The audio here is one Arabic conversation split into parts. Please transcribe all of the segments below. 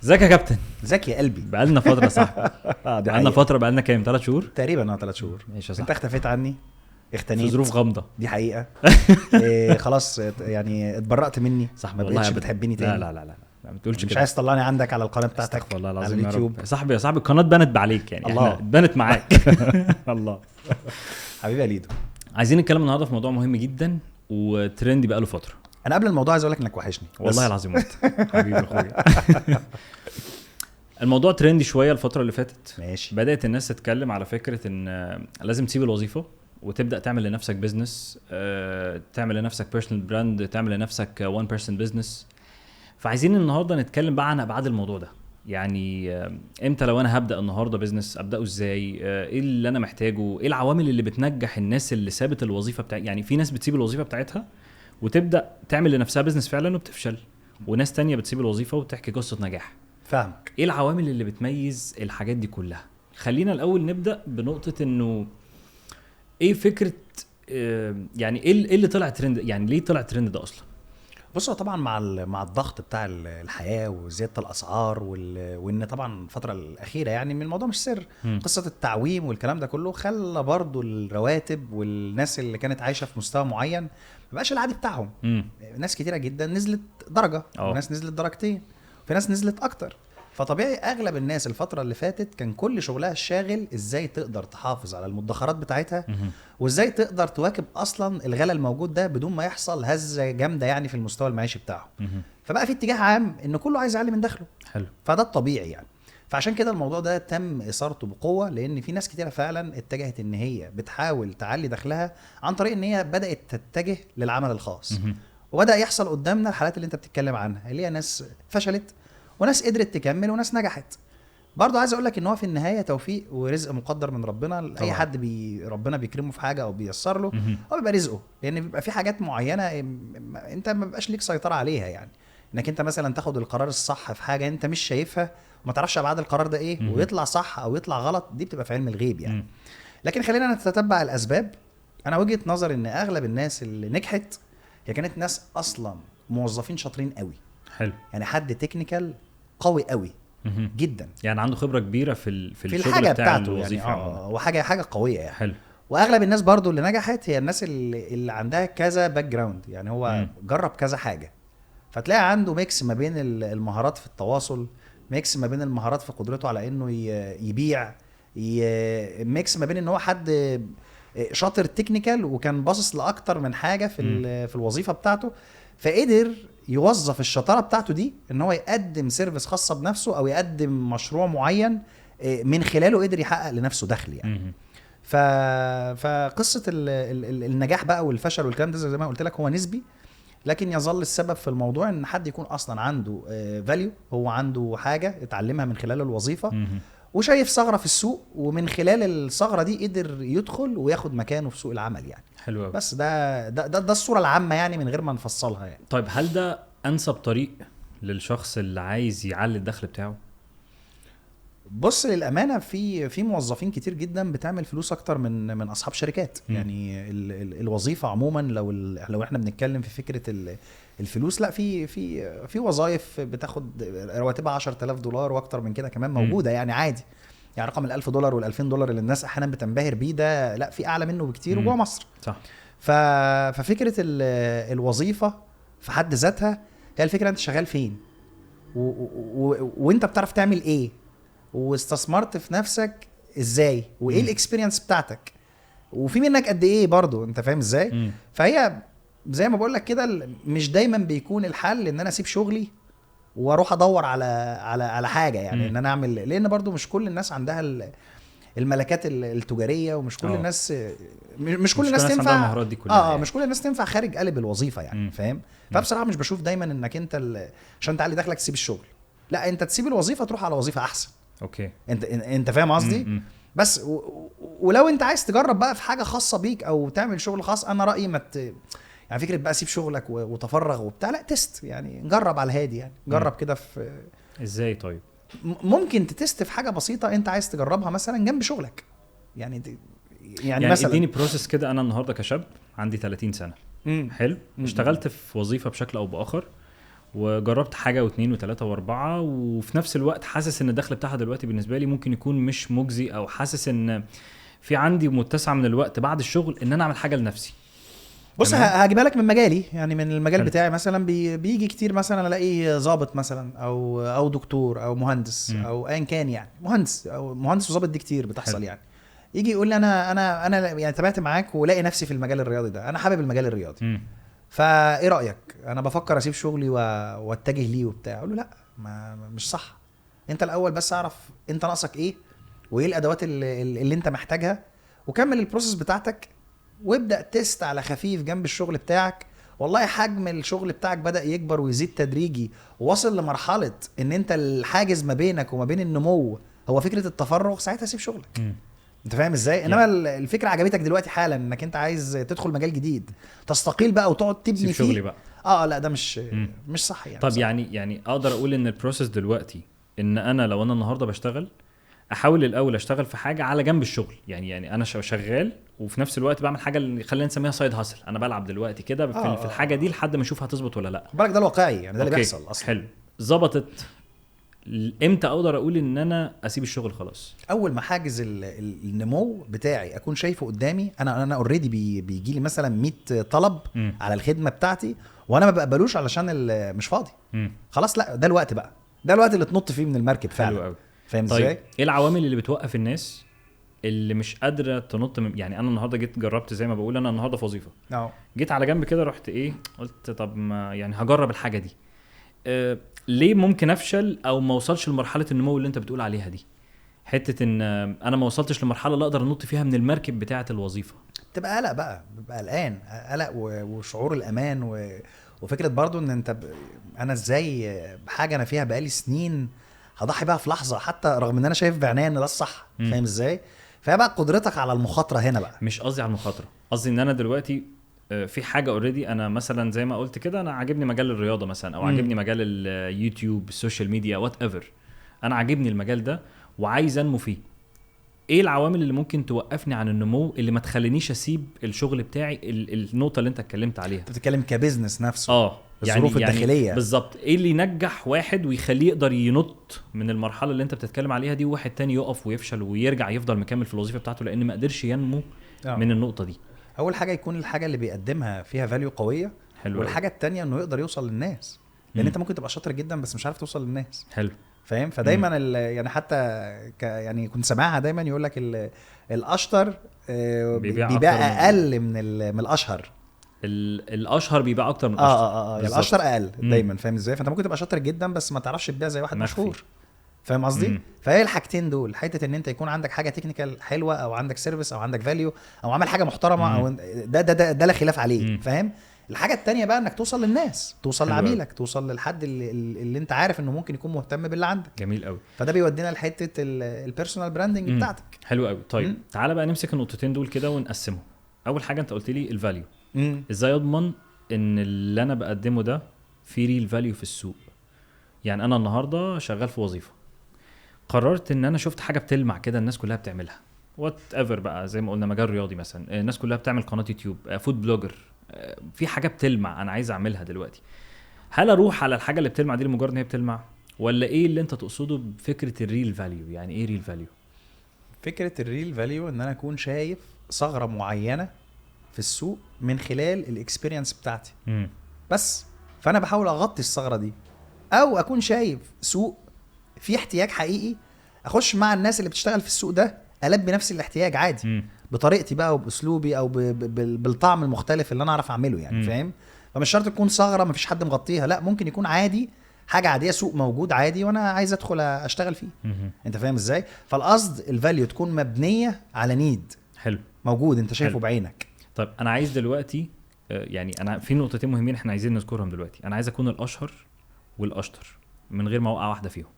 ازيك يا كابتن؟ ذكي يا قلبي. بقالنا فتره صح. بقالنا فتره، بقالنا كام 3 شهور تقريبا 3 شهور. ماشي يا انت صاحبي، اختفيت عني، اختنيت في ظروف غامضه. دي حقيقه. خلاص يعني اتبرأت مني صاحبي ما والله بقتش أبداً. بتحبني تاني. لا ما تقولش مش كده. عايز تطلعني عندك على القناه بتاعتك استغفر الله على العظيم يا اليوتيوب. رب. يا صاحبي القناه بنت عليك يعني. الله. احنا بنت معاك. الله. حبيبي يا ليدو، عايزين نتكلم النهارده في موضوع مهم جدا وترندي بقاله فتره. انا قبل الموضوع عايز اقول لك انك وحشني والله العظيم وانت حبيبي اخويا. الموضوع ترندي شويه الفتره اللي فاتت. ماشي. بدات الناس تتكلم على فكره ان لازم تسيب الوظيفه وتبدا تعمل لنفسك بزنس، تعمل لنفسك بيرسونال براند، تعمل لنفسك وان بيرسون بزنس. فعايزين النهارده نتكلم بقى عن ابعاد الموضوع ده. يعني امتى لو انا هبدا النهارده بزنس ابداه ازاي، ايه اللي انا محتاجه، ايه العوامل اللي بتنجح الناس اللي سابت الوظيفه يعني في ناس بتسيب الوظيفه بتاعتها وتبدا تعمل لنفسها بزنس فعلا وبتفشل، وناس تانية بتسيب الوظيفه وبتحكي قصه نجاح. فاهمك. ايه العوامل اللي بتميز الحاجات دي كلها؟ خلينا الاول نبدا بنقطه انه ايه فكره، يعني ايه اللي طلع ترند، يعني ليه طلع ترند ده اصلا؟ بصوا طبعا مع الضغط بتاع الحياه وزياده الاسعار وان طبعا الفتره الاخيره يعني من الموضوع مش سر، قصه التعويم والكلام ده كله خلى برضو الرواتب والناس اللي كانت عايشه في مستوى معين ما بقاش العادي بتاعهم. ناس كتيره جدا نزلت درجه وناس نزلت درجتين وفي ناس نزلت اكتر. فطبيعي اغلب الناس الفتره اللي فاتت كان كل شغلها الشاغل ازاي تقدر تحافظ على المدخرات بتاعتها وازاي تقدر تواكب اصلا الغلاء الموجود ده بدون ما يحصل هزه جامده يعني في المستوى المعيشي بتاعه. فبقى في اتجاه عام ان كله عايز يعلي من دخله. حلو. فده الطبيعي يعني. فعشان كده الموضوع ده تم اثارته بقوه، لان في ناس كتيره فعلا اتجهت ان هي بتحاول تعلي دخلها عن طريق ان هي بدات تتجه للعمل الخاص. وبدا يحصل قدامنا الحالات اللي انت بتتكلم عنها، اللي هي ناس فشلت وناس قدرت تكمل وناس نجحت. برضو عايز اقول لك ان هو في النهايه توفيق ورزق مقدر من ربنا. اي حد ربنا بيكرمه في حاجه او بييسر له هو بيبقى رزقه، لان بيبقى في حاجات معينه انت ما بيبقاش ليك سيطره عليها. يعني انك انت مثلا تاخد القرار الصح في حاجه انت مش شايفها وما تعرفش ابعاد القرار ده ايه ويطلع صح او يطلع غلط، دي بتبقى في علم الغيب يعني. لكن خلينا نتتبع الاسباب. انا وجهه نظر ان اغلب الناس اللي نجحت هي كانت ناس اصلا موظفين شاطرين قوي. حلو. يعني حد تكنيكال قوي قوي جدا، يعني عنده خبره كبيره في الشغل الحاجه بتاع بتاعته الوظيفه يعني وحاجه قويه يعني. حلو. واغلب الناس برضو اللي نجحت هي الناس اللي عندها كذا باك جراوند، يعني هو جرب كذا حاجه، فتلاقي عنده ميكس ما بين المهارات في التواصل، ميكس ما بين المهارات في قدرته على انه يبيع، ميكس ما بين ان هو حد شاطر تكنيكال وكان باصص لاكتر من حاجه في الوظيفه بتاعته، فقدر يوظف الشطاره بتاعته دي ان هو يقدم سيرفيس خاصه بنفسه او يقدم مشروع معين من خلاله قدر يحقق لنفسه دخل يعني. فقصه النجاح بقى والفشل والكلام ده زي ما قلت لك هو نسبي، لكن يظل السبب في الموضوع ان حد يكون اصلا عنده فاليو، هو عنده حاجه اتعلمها من خلال الوظيفه وشايف ثغره في السوق، ومن خلال الثغره دي قدر يدخل وياخد مكانه في سوق العمل يعني. حلو أوي. بس ده الصوره العامه يعني من غير ما نفصلها يعني. طيب هل ده انسب طريق للشخص اللي عايز يعلي الدخل بتاعه؟ بص للامانه في موظفين كتير جدا بتعمل فلوس اكتر من اصحاب شركات. يعني الوظيفه عموما لو احنا بنتكلم في فكره الفلوس، لا في وظائف بتاخد رواتبها 10,000 دولار واكتر من كده كمان موجوده يعني عادي. يعني رقم $1,000 وال$2,000 اللي الناس احيانا بتنبهر بيه ده لا في اعلى منه بكتير وجوه مصر. صح. ففكره الوظيفه في حد ذاتها هي الفكره انت شغال فين وانت بتعرف تعمل ايه واستثمرت في نفسك ازاي وايه الاكسبيرينس بتاعتك وفي منك قد ايه برضو، انت فاهم ازاي. فهي زي ما بقول لك كده مش دايما بيكون الحل ان انا اسيب شغلي واروح ادور على حاجه يعني ان انا اعمل، لان برضو مش كل الناس عندها الملكات التجاريه ومش كل الناس مش كل الناس تنفع يعني. مش كل الناس تنفع خارج قالب الوظيفه يعني فاهم. فبصراحه مش بشوف دايما انك انت عشان تعلي دخلك تسيب الشغل، لا انت تسيب الوظيفه تروح على وظيفه احسن. اوكي انت فاهم قصدي. بس ولو انت عايز تجرب بقى في حاجه خاصه بيك او تعمل شغل خاص، انا رايي يعني فكره بقى سيب شغلك وتفرغ وبتاع، لا تست يعني جرب على الهادي يعني جرب كده في ازاي. طيب ممكن تتست في حاجه بسيطه انت عايز تجربها مثلا جنب شغلك يعني مثلا اديني بروسيس كده. انا النهارده كشاب عندي 30 سنه حلو اشتغلت في وظيفه بشكل او باخر وجربت حاجه واثنين وثلاثه واربعه، وفي نفس الوقت حاسس ان الدخل بتاعها دلوقتي بالنسبه لي ممكن يكون مش مجزي، او حاسس ان في عندي متسع من الوقت بعد الشغل ان انا اعمل حاجه لنفسي. بص هجيبها لك من مجالي، يعني من المجال حلو. بتاعي مثلا بيجي كتير مثلا الاقي ضابط مثلا او دكتور او مهندس او ايا كان، يعني مهندس او مهندس وضابط دي كتير بتحصل. حلو. يعني يجي يقول لي انا يعني تابعت معاك ولاقي نفسي في المجال الرياضي ده، انا حابب المجال الرياضي، فايه رايك؟ انا بفكر اسيب شغلي واتجه ليه وبتاع. اقول له لا، مش صح. انت الاول بس اعرف انت ناقصك ايه وايه الادوات اللي انت محتاجها، وكمل البروسيس بتاعتك، وابدا تست على خفيف جنب الشغل بتاعك. والله حجم الشغل بتاعك بدا يكبر ويزيد تدريجي، وواصل لمرحله ان انت الحاجز ما بينك وما بين النمو هو فكره التفرغ، ساعتها سيب شغلك. انت فاهم ازاي؟ انما الفكره عجبتك دلوقتي حالا انك انت عايز تدخل مجال جديد، تستقيل بقى وتقعد تبني فيه شغلي بقى. لا ده مش صح يعني. طب صح. يعني اقدر اقول ان البروسيس دلوقتي ان انا لو انا النهارده بشتغل، احاول الاول اشتغل في حاجه على جنب الشغل، يعني انا شغال وفي نفس الوقت بعمل حاجه اللي خلينا نسميها سايد هاسل، انا بلعب دلوقتي كده في الحاجه دي لحد ما اشوف هتظبط ولا لا. خد بالك ده الواقعي، يعني ده اللي بيحصل اصلا. حلو. ظبطت، امتى اقدر اقول ان انا اسيب الشغل خلاص؟ اول ما حاجز النمو بتاعي اكون شايفه قدامي. انا اوريدي بيجي لي مثلا 100 طلب على الخدمه بتاعتي، وانا ما بقبلوش علشان مش فاضي. خلاص لا، ده الوقت بقى، ده الوقت اللي تنط فيه من المركب فعلا. فاهم ازاي؟ طيب ايه العوامل اللي بتوقف الناس اللي مش قادره تنط يعني انا النهارده جيت جربت زي ما بقول، انا النهارده في وظيفه، جيت على جنب كده رحت قلت طب ما يعني هجرب الحاجه دي. ليه ممكن افشل او ما اوصلش لمرحله النمو اللي انت بتقول عليها دي؟ حته ان انا ما وصلتش لمرحله اللي اقدر انط فيها من المركب بتاعه الوظيفه. تبقى قلق بقى، ببقى قلقان، قلق وشعور الامان وفكره برضو ان انت انا ازاي حاجه انا فيها بقالي سنين هضحي بقى في لحظه، حتى رغم ان انا شايف بعناية ان ده الصح. فاهم ازاي؟ فهي بقى قدرتك على المخاطره هنا بقى. مش قصدي على المخاطره، قصدي ان انا دلوقتي في حاجه اوريدي، انا مثلا زي ما قلت كده انا عاجبني مجال الرياضه مثلا، او عاجبني مجال اليوتيوب، السوشيال ميديا، وات ايفر، انا عاجبني المجال ده وعايز انمو فيه. ايه العوامل اللي ممكن توقفني عن النمو اللي ما تخلينيش اسيب الشغل بتاعي؟ النقطه اللي انت اتكلمت عليها، انت بتتكلم كبزنس نفسه، يعني الظروف الداخليه بالظبط. ايه اللي ينجح واحد ويخليه يقدر ينط من المرحله اللي انت بتتكلم عليها دي، وواحد تاني يقف ويفشل ويرجع يفضل مكمل في الوظيفه بتاعته لان ما قدرش ينمو من النقطه دي؟ اول حاجه يكون الحاجه اللي بيقدمها فيها فاليو قويه. حلو. والحاجه التانية انه يقدر يوصل للناس، لان انت ممكن تبقى شاطر جدا بس مش عارف توصل للناس. حلو. فاهم؟ فدايما يعني حتى يعني كنت سامعها دايما يقول لك الاشطر بيبيع اقل من الاشهر. الاشهر بيبيع اكتر من الاشطر. يعني الاشطر اقل دايما. فاهم ازاي؟ فانت ممكن تبقى شاطر جدا بس ما تعرفش تبيع زي واحد مشهور. فاهم قصدي؟ فهي الحاجتين دول، حته ان انت يكون عندك حاجه تكنيكال حلوه، او عندك سيرفيس، او عندك فاليو، او عامل حاجه محترمه، او ده لا خلاف عليه. فاهم؟ الحاجه التانية بقى انك توصل للناس، توصل لعميلك، توصل للحد اللي انت عارف انه ممكن يكون مهتم باللي عندك. جميل قوي. فده بيودينا لحته البيرسونال براندنج بتاعتك. حلو قوي. طيب تعالى بقى نمسك النقطتين دول كده ونقسمهم. اول حاجه انت قلت لي الفاليو، ازاي اضمن ان اللي انا بقدمه ده في ريل فاليو في السوق؟ يعني انا النهارده شغال في وظيفه، قررت ان انا شفت حاجه بتلمع كده الناس كلها بتعملها، وات ايفر بقى، زي ما قلنا مجال رياضي مثلا، الناس كلها بتعمل قناه يوتيوب، فود بلوجر، في حاجه بتلمع انا عايز اعملها دلوقتي. هل اروح على الحاجه اللي بتلمع دي لمجرد ان هي بتلمع، ولا ايه اللي انت تقصده بفكره الريل فاليو؟ يعني ايه ريل فاليو؟ فكره الريل فاليو ان انا اكون شايف ثغره معينه في السوق من خلال الاكسبيرينس بتاعتي بس، فانا بحاول اغطي الثغره دي، او اكون شايف سوق في احتياج حقيقي، اخش مع الناس اللي بتشتغل في السوق ده البي نفس الاحتياج عادي بطريقتي بقى وباسلوبي او بالطعم المختلف اللي انا اعرف اعمله. يعني فاهم؟ فمش شرط تكون ثغره مفيش حد مغطيها، لا، ممكن يكون عادي حاجه عاديه، سوق موجود عادي وانا عايز ادخل اشتغل فيه. انت فاهم ازاي؟ فالقصد الفاليو تكون مبنيه على نيد حلو موجود انت شايفه بعينك. طيب انا عايز دلوقتي يعني انا في نقطتين مهمين احنا عايزين نذكرهم دلوقتي. انا عايز اكون الاشهر والاشطر من غير ما اوقع واحده فيهم.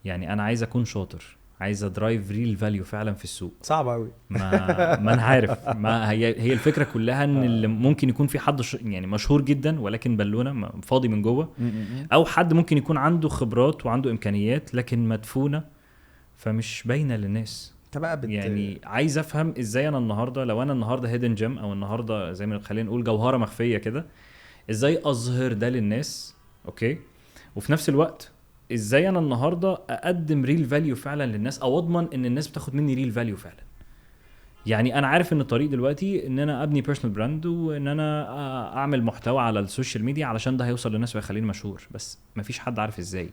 يعني انا عايز اكون شاطر، عايز ادرايف ريل فاليو فعلا في السوق. صعب قوي. ما انا عارف، ما هي الفكره كلها ان اللي ممكن يكون في حد يعني مشهور جدا ولكن بالونه فاضي من جوه، او حد ممكن يكون عنده خبرات وعنده امكانيات لكن مدفونه فمش باينه للناس. يعني عايز افهم ازاي انا النهارده، لو انا النهارده هيدن جيم، او النهارده زي ما خلينا نقول جوهره مخفيه كده، ازاي اظهر ده للناس اوكي. وفي نفس الوقت ازاي انا النهارده اقدم ريل فاليو فعلا للناس، او اضمن ان الناس بتاخد مني ريل فاليو فعلا. يعني انا عارف ان الطريق دلوقتي ان انا ابني بيرسونال براند، وان انا اعمل محتوى على السوشيال ميديا علشان ده هيوصل للناس ويخليني مشهور، بس مفيش حد عارف ازاي.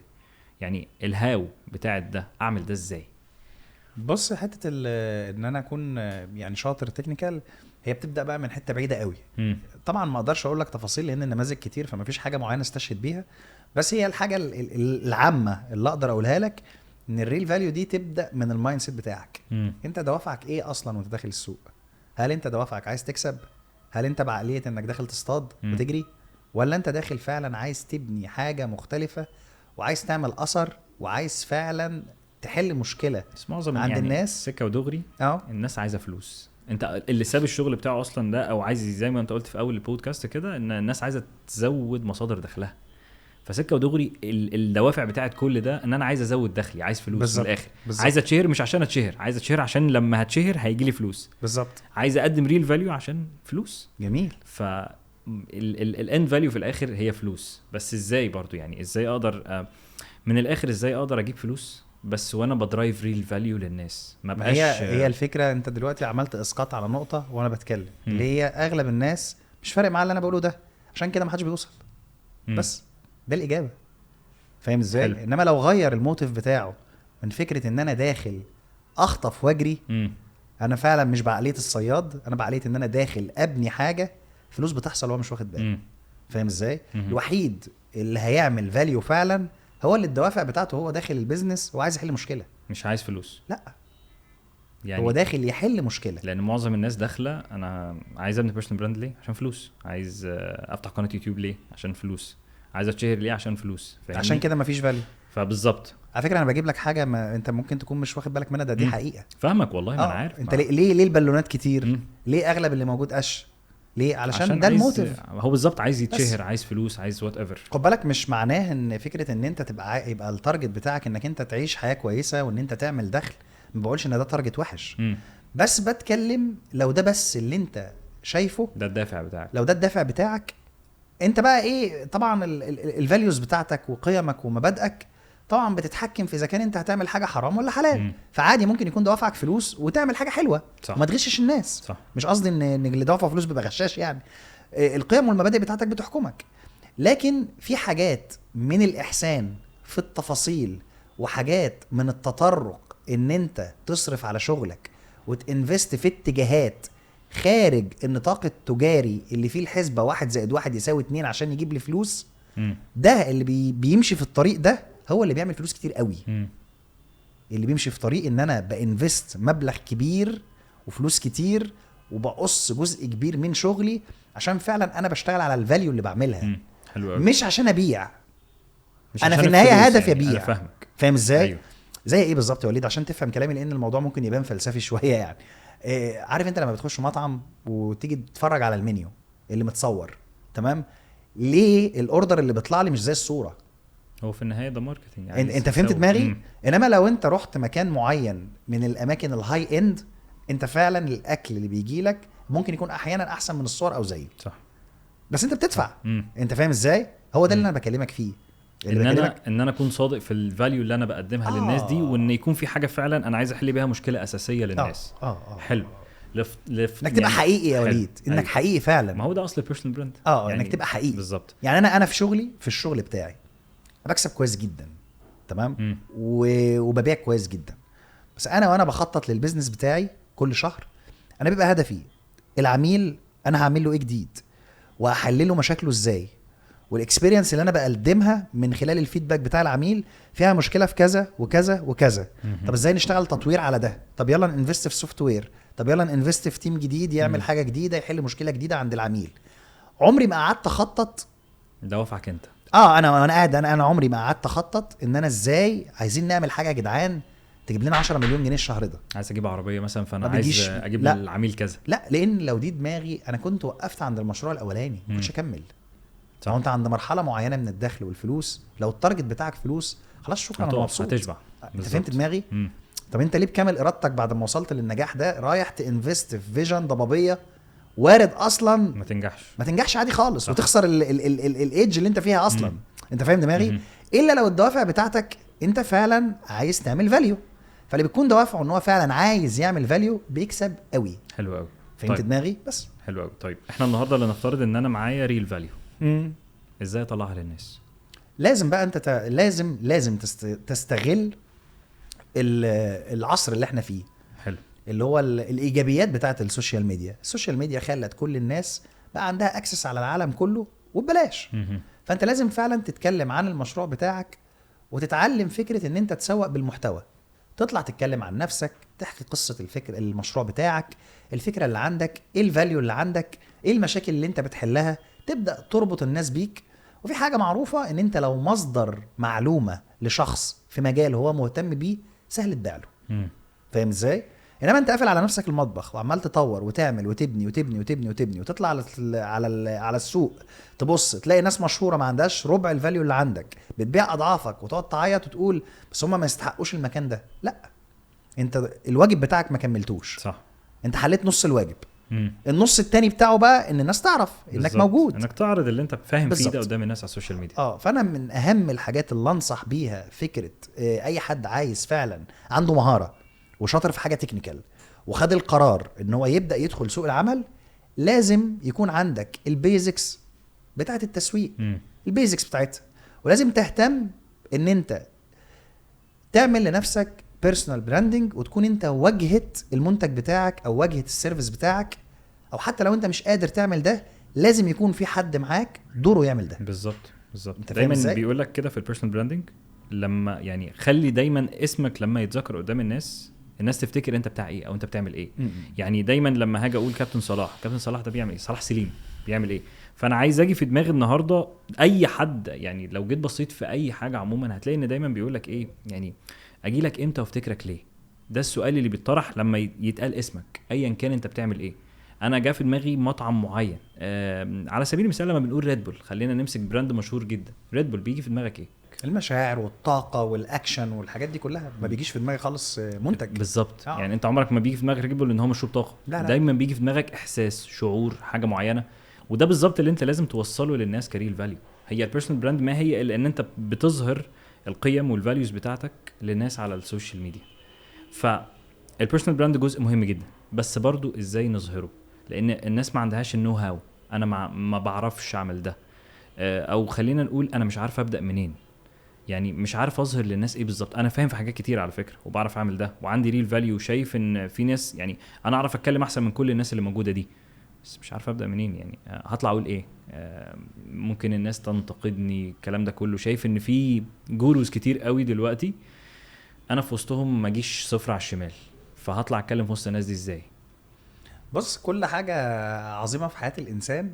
يعني الهاو بتاعت ده اعمل ده ازاي؟ بص، حته ان انا اكون يعني شاطر تكنيكال، هي بتبدا بقى من حته بعيده قوي. طبعا ما اقدرش اقول لك تفاصيل لان النماذج كتير، فما فيش حاجه معينه استشهد بيها. بس هي الحاجه العامه اللي اقدر اقولها لك، ان الريل فاليو دي تبدا من المايند سيت بتاعك. انت دوافعك ايه اصلا وانت داخل السوق؟ هل انت دوافعك عايز تكسب؟ هل انت بعقليه انك داخل تصطاد وتجري؟ ولا انت داخل فعلا عايز تبني حاجه مختلفه، وعايز تعمل اثر، وعايز فعلا تحل مشكله بس معظم عند يعني الناس؟ سكه ودغري الناس عايزه فلوس. انت اللي ساب الشغل بتاعه اصلا ده، او عايز زي ما انت قلت في اول البودكاست كده، ان الناس عايزه تزود مصادر دخلها. فسكه ودغري الدوافع بتاعت كل ده ان انا عايز ازود دخلي، عايز فلوس بالزبط. من الاخر. بالزبط. عايز اتشهر مش عشان اتشهر، عايز اتشهر عشان لما هتشهر هيجي لي فلوس. بالظبط. عايز اقدم ريل فاليو عشان فلوس. جميل. ف الاند فاليو في الاخر هي فلوس. بس ازاي برضو، يعني ازاي اقدر من الاخر ازاي اقدر اجيب فلوس بس وانا بدرايف ريل فاليو للناس؟ ما بقاش هي الفكره. انت دلوقتي عملت اسقاط على نقطه وانا بتكلم، اللي هي اغلب الناس مش فارق معاه اللي انا بقوله ده، عشان كده ما حدش بيوصل. بس ده الاجابه. فاهم ازاي؟ حلو. انما لو غير الموتيف بتاعه من فكره ان انا داخل اخطف واجري، انا فعلا مش بعقليه الصياد، انا بعقليه ان انا داخل ابني حاجه فلوس بتحصل وهو مش واخد باله. فاهم ازاي؟ الوحيد اللي هيعمل فاليو فعلا هو اللي الدوافع بتاعته هو داخل البيزنس وعايز يحل مشكله، مش عايز فلوس. لا، يعني هو داخل يحل مشكله. لان معظم الناس داخله انا عايز ابني بيرسونال براند ليه؟ عشان فلوس. عايز افتح قناه يوتيوب ليه؟ عشان فلوس. عايز اتشهر ليه؟ عشان فلوس. عشان كده مفيش فاليو. فبالظبط. على فكره انا بجيب لك حاجه ما انت ممكن تكون مش واخد بالك منها، ده دي حقيقه. فاهمك والله، ما انا عارف. انت ليه البالونات كتير؟ ليه اغلب اللي موجود قش؟ ليه؟ علشان ده الموتيف. هو بالظبط عايز يتشهر، عايز فلوس، عايز وات ايفر. خد بالك، مش معناه ان فكره ان انت يبقى التارجت بتاعك انك انت تعيش حياه كويسه وان انت تعمل دخل. ما بقولش ان ده تارجت وحش، بس بتكلم لو ده بس اللي انت شايفه، ده الدافع بتاعك. لو ده الدافع بتاعك، انت بقى ايه؟ طبعا الفاليوز بتاعتك وقيمك ومبادئك طبعا بتتحكم في اذا كان انت هتعمل حاجه حرام ولا حلال. فعادي ممكن يكون دوافعك فلوس وتعمل حاجه حلوه، وما تغشش الناس. صح. مش قصدي ان اللي دافعه فلوس بيبقى غشاش يعني. القيم والمبادئ بتاعتك بتحكمك، لكن في حاجات من الاحسان في التفاصيل، وحاجات من التطرق ان انت تصرف على شغلك وتنفست في اتجاهات خارج النطاق التجاري اللي فيه الحسبة 1+1=2 عشان يجيب لي فلوس. ده اللي بيمشي في الطريق ده هو اللي بيعمل فلوس كتير قوي. اللي بيمشي في طريق ان انا بانفست مبلغ كبير وفلوس كتير وبقص جزء كبير من شغلي عشان فعلا انا بشتغل على الفاليو اللي بعملها. حلو. مش عشان ابيع، مش انا في النهايه هدف يعني. ابيع. انا فاهمك. فاهم ازاي؟ أيوه. زي ايه بالظبط يا وليد عشان تفهم كلامي؟ لان الموضوع ممكن يبان فلسفي شويه يعني. عارف انت لما بتخش مطعم وتيجي تتفرج على المنيو اللي متصور، تمام؟ ليه الاوردر اللي بيطلع لي مش زي الصوره؟ هو في النهايه ده ماركتنج يعني. انت فهمت دماغي؟ انما لو انت رحت مكان معين من الاماكن الهاي اند، انت فعلا الاكل اللي بيجي لك ممكن يكون احيانا احسن من الصور او زيه. صح. بس انت بتدفع. انت فاهم ازاي؟ هو ده اللي انا بكلمك فيه. ان انا اكون صادق في الفاليو اللي انا بقدمها للناس دي، وان يكون في حاجه فعلا انا عايز احل بيها مشكله اساسيه للناس. حلو. انك تبقى حقيقي يا وليد. انك أيوه. حقيقي فعلا. ما هو ده اصل البيرسونال براند. يعني انك تبقى حقيقي بالظبط. يعني انا في الشغل بتاعي بكسب كويس جدا، تمام؟ وببيع كويس جدا. بس وانا بخطط للبيزنس بتاعي كل شهر، انا بيبقى هدفي العميل انا هعمل له ايه جديد، واحلله مشاكله ازاي، والاكسبيرينس اللي انا بقدمها من خلال الفيدباك بتاع العميل فيها مشكله في كذا وكذا وكذا. طب ازاي نشتغل تطوير على ده؟ طب يلا ننفست في سوفت وير، طب يلا ننفست في تيم جديد يعمل حاجه جديده يحل مشكله جديده عند العميل. عمري ما قعدت اخطط دوافعك انت. انا قاعد انا عمري ما قعدت اخطط ان انا ازاي عايزين نعمل حاجه يا جدعان تجيب لنا 10 مليون جنيه الشهر ده. عايز اجيب عربيه مثلا، فانا عايز اجيب للعميل كذا. لا، لان لو دي دماغي انا كنت وقفت عند المشروع الاولاني، ما كنتش اكمل. لو انت عند مرحله معينه من الدخل والفلوس، لو التارجت بتاعك فلوس، خلاص شكرا انا مبسوط. هتشبع. انت فهمت دماغي؟ طب انت ليه بكامل ارادتك بعد ما وصلت للنجاح ده رايح تانفست في فيجن ضبابيه وارد اصلا ما تنجحش عادي خالص، وتخسر الايدج اللي انت فيها اصلا. انت فاهم دماغي؟ الا لو الدوافع بتاعتك انت فعلا عايز تعمل فاليو. فاللي بيكون دوافعه ان هو فعلا عايز يعمل فاليو بيكسب قوي. حلو قوي. فهمت دماغي؟ بس حلو قوي. طيب احنا النهارده اللي نفترض ان انا معايا ريل فاليو، ازاي اطلعها للناس؟ لازم بقى انت لازم تستغل العصر اللي احنا فيه. حلو. اللي هو الايجابيات بتاعه السوشيال ميديا. السوشيال ميديا خلت كل الناس بقى عندها اكسس على العالم كله وببلاش. فانت لازم فعلا تتكلم عن المشروع بتاعك، وتتعلم فكره ان انت تسوق بالمحتوى. تطلع تتكلم عن نفسك، تحكي قصه الفكره، المشروع بتاعك، الفكره اللي عندك، ايه الفاليو اللي عندك، ايه المشاكل اللي انت بتحلها، تبدا تربط الناس بيك. وفي حاجه معروفه ان انت لو مصدر معلومه لشخص في مجال هو مهتم بيه سهل تبيع له. فاهم ازاي؟ انما انت قافل على نفسك المطبخ وعمال تطور وتعمل وتبني وتبني وتبني وتبني، وتطلع على السوق تبص تلاقي ناس مشهوره ما عندهاش ربع الفاليو اللي عندك، بتبيع اضعافك، وتقعد تعيط وتقول بس هم ما يستحقوش المكان ده. لا، انت الواجب بتاعك ما كملتوش. صح. انت حليت نص الواجب. النص التاني بتاعه بقى ان الناس تعرف انك بالزبط. موجود، انك تعرض اللي انت فاهم فيه بالزبط. ده قدام الناس على السوشيال ميديا. فانا من اهم الحاجات اللي انصح بيها فكره اي حد عايز فعلا عنده مهاره وشاطر في حاجه تكنيكال وخد القرار ان هو يبدا يدخل سوق العمل، لازم يكون عندك البيزكس بتاعه التسويق. البيزكس بتاعتها. ولازم تهتم ان انت تعمل لنفسك بيرسونال براندنج، وتكون انت واجهه المنتج بتاعك او واجهه السيرفيس بتاعك. او حتى لو انت مش قادر تعمل ده، لازم يكون في حد معاك دوره يعمل ده. بالظبط. دايما بيقول لك كده في البيرسونال براندنج، لما يعني خلي دايما اسمك لما يتذكر قدام الناس تفتكر انت بتاع ايه او انت بتعمل ايه. يعني دايما لما هاجي اقول كابتن صلاح ده بيعمل ايه، صلاح سليم بيعمل ايه. فانا عايز اجي في دماغي النهارده اي حد، يعني لو جيت بصيت في اي حاجه عموما هتلاقي ان دايما بيقول لك ايه، يعني اجي لك امتى وافتكرك ليه. ده السؤال اللي بيتطرح لما يتقال اسمك ايا كان انت بتعمل ايه. انا جا في دماغي مطعم معين، على سبيل المثال لما بنقول ريد بول، خلينا نمسك براند مشهور جدا، ريد بول، بيجي في دماغك ايه؟ المشاعر والطاقه والاكشن والحاجات دي كلها. ما بيجيش في دماغي خالص منتج. بالظبط. يعني انت عمرك ما بيجي في دماغك ريد بول ان هو مشروب طاقه. لا. دايما بيجي في دماغك احساس، شعور، حاجه معينه. وده بالظبط اللي انت لازم توصله للناس كريل فاليو. هي البيرسونال براند ما هي الا ان انت بتظهر القيم والفاليوز بتاعتك للناس على السوشيال ميديا. فالبيرسونال براند جزء مهم جدا، بس برضو ازاي نظهره، لان الناس ما عندهاش النو هاو. انا ما بعرفش اعمل ده، او خلينا نقول انا مش عارف ابدا منين. يعني مش عارف اظهر للناس ايه بالظبط. انا فاهم في حاجات كتير على فكره وبعرف اعمل ده وعندي ريل فاليو، شايف ان في ناس، يعني انا اعرف اتكلم احسن من كل الناس اللي موجوده دي، بس مش عارف ابدا منين. يعني هطلع اقول ايه؟ ممكن الناس تنتقدني، الكلام ده كله. شايف ان في جوروز كتير قوي دلوقتي، انا في وسطهم ما اجيش صفر على الشمال، فهطلع اتكلم في وسط الناس دي ازاي؟ بص، كل حاجة عظيمة في حياة الإنسان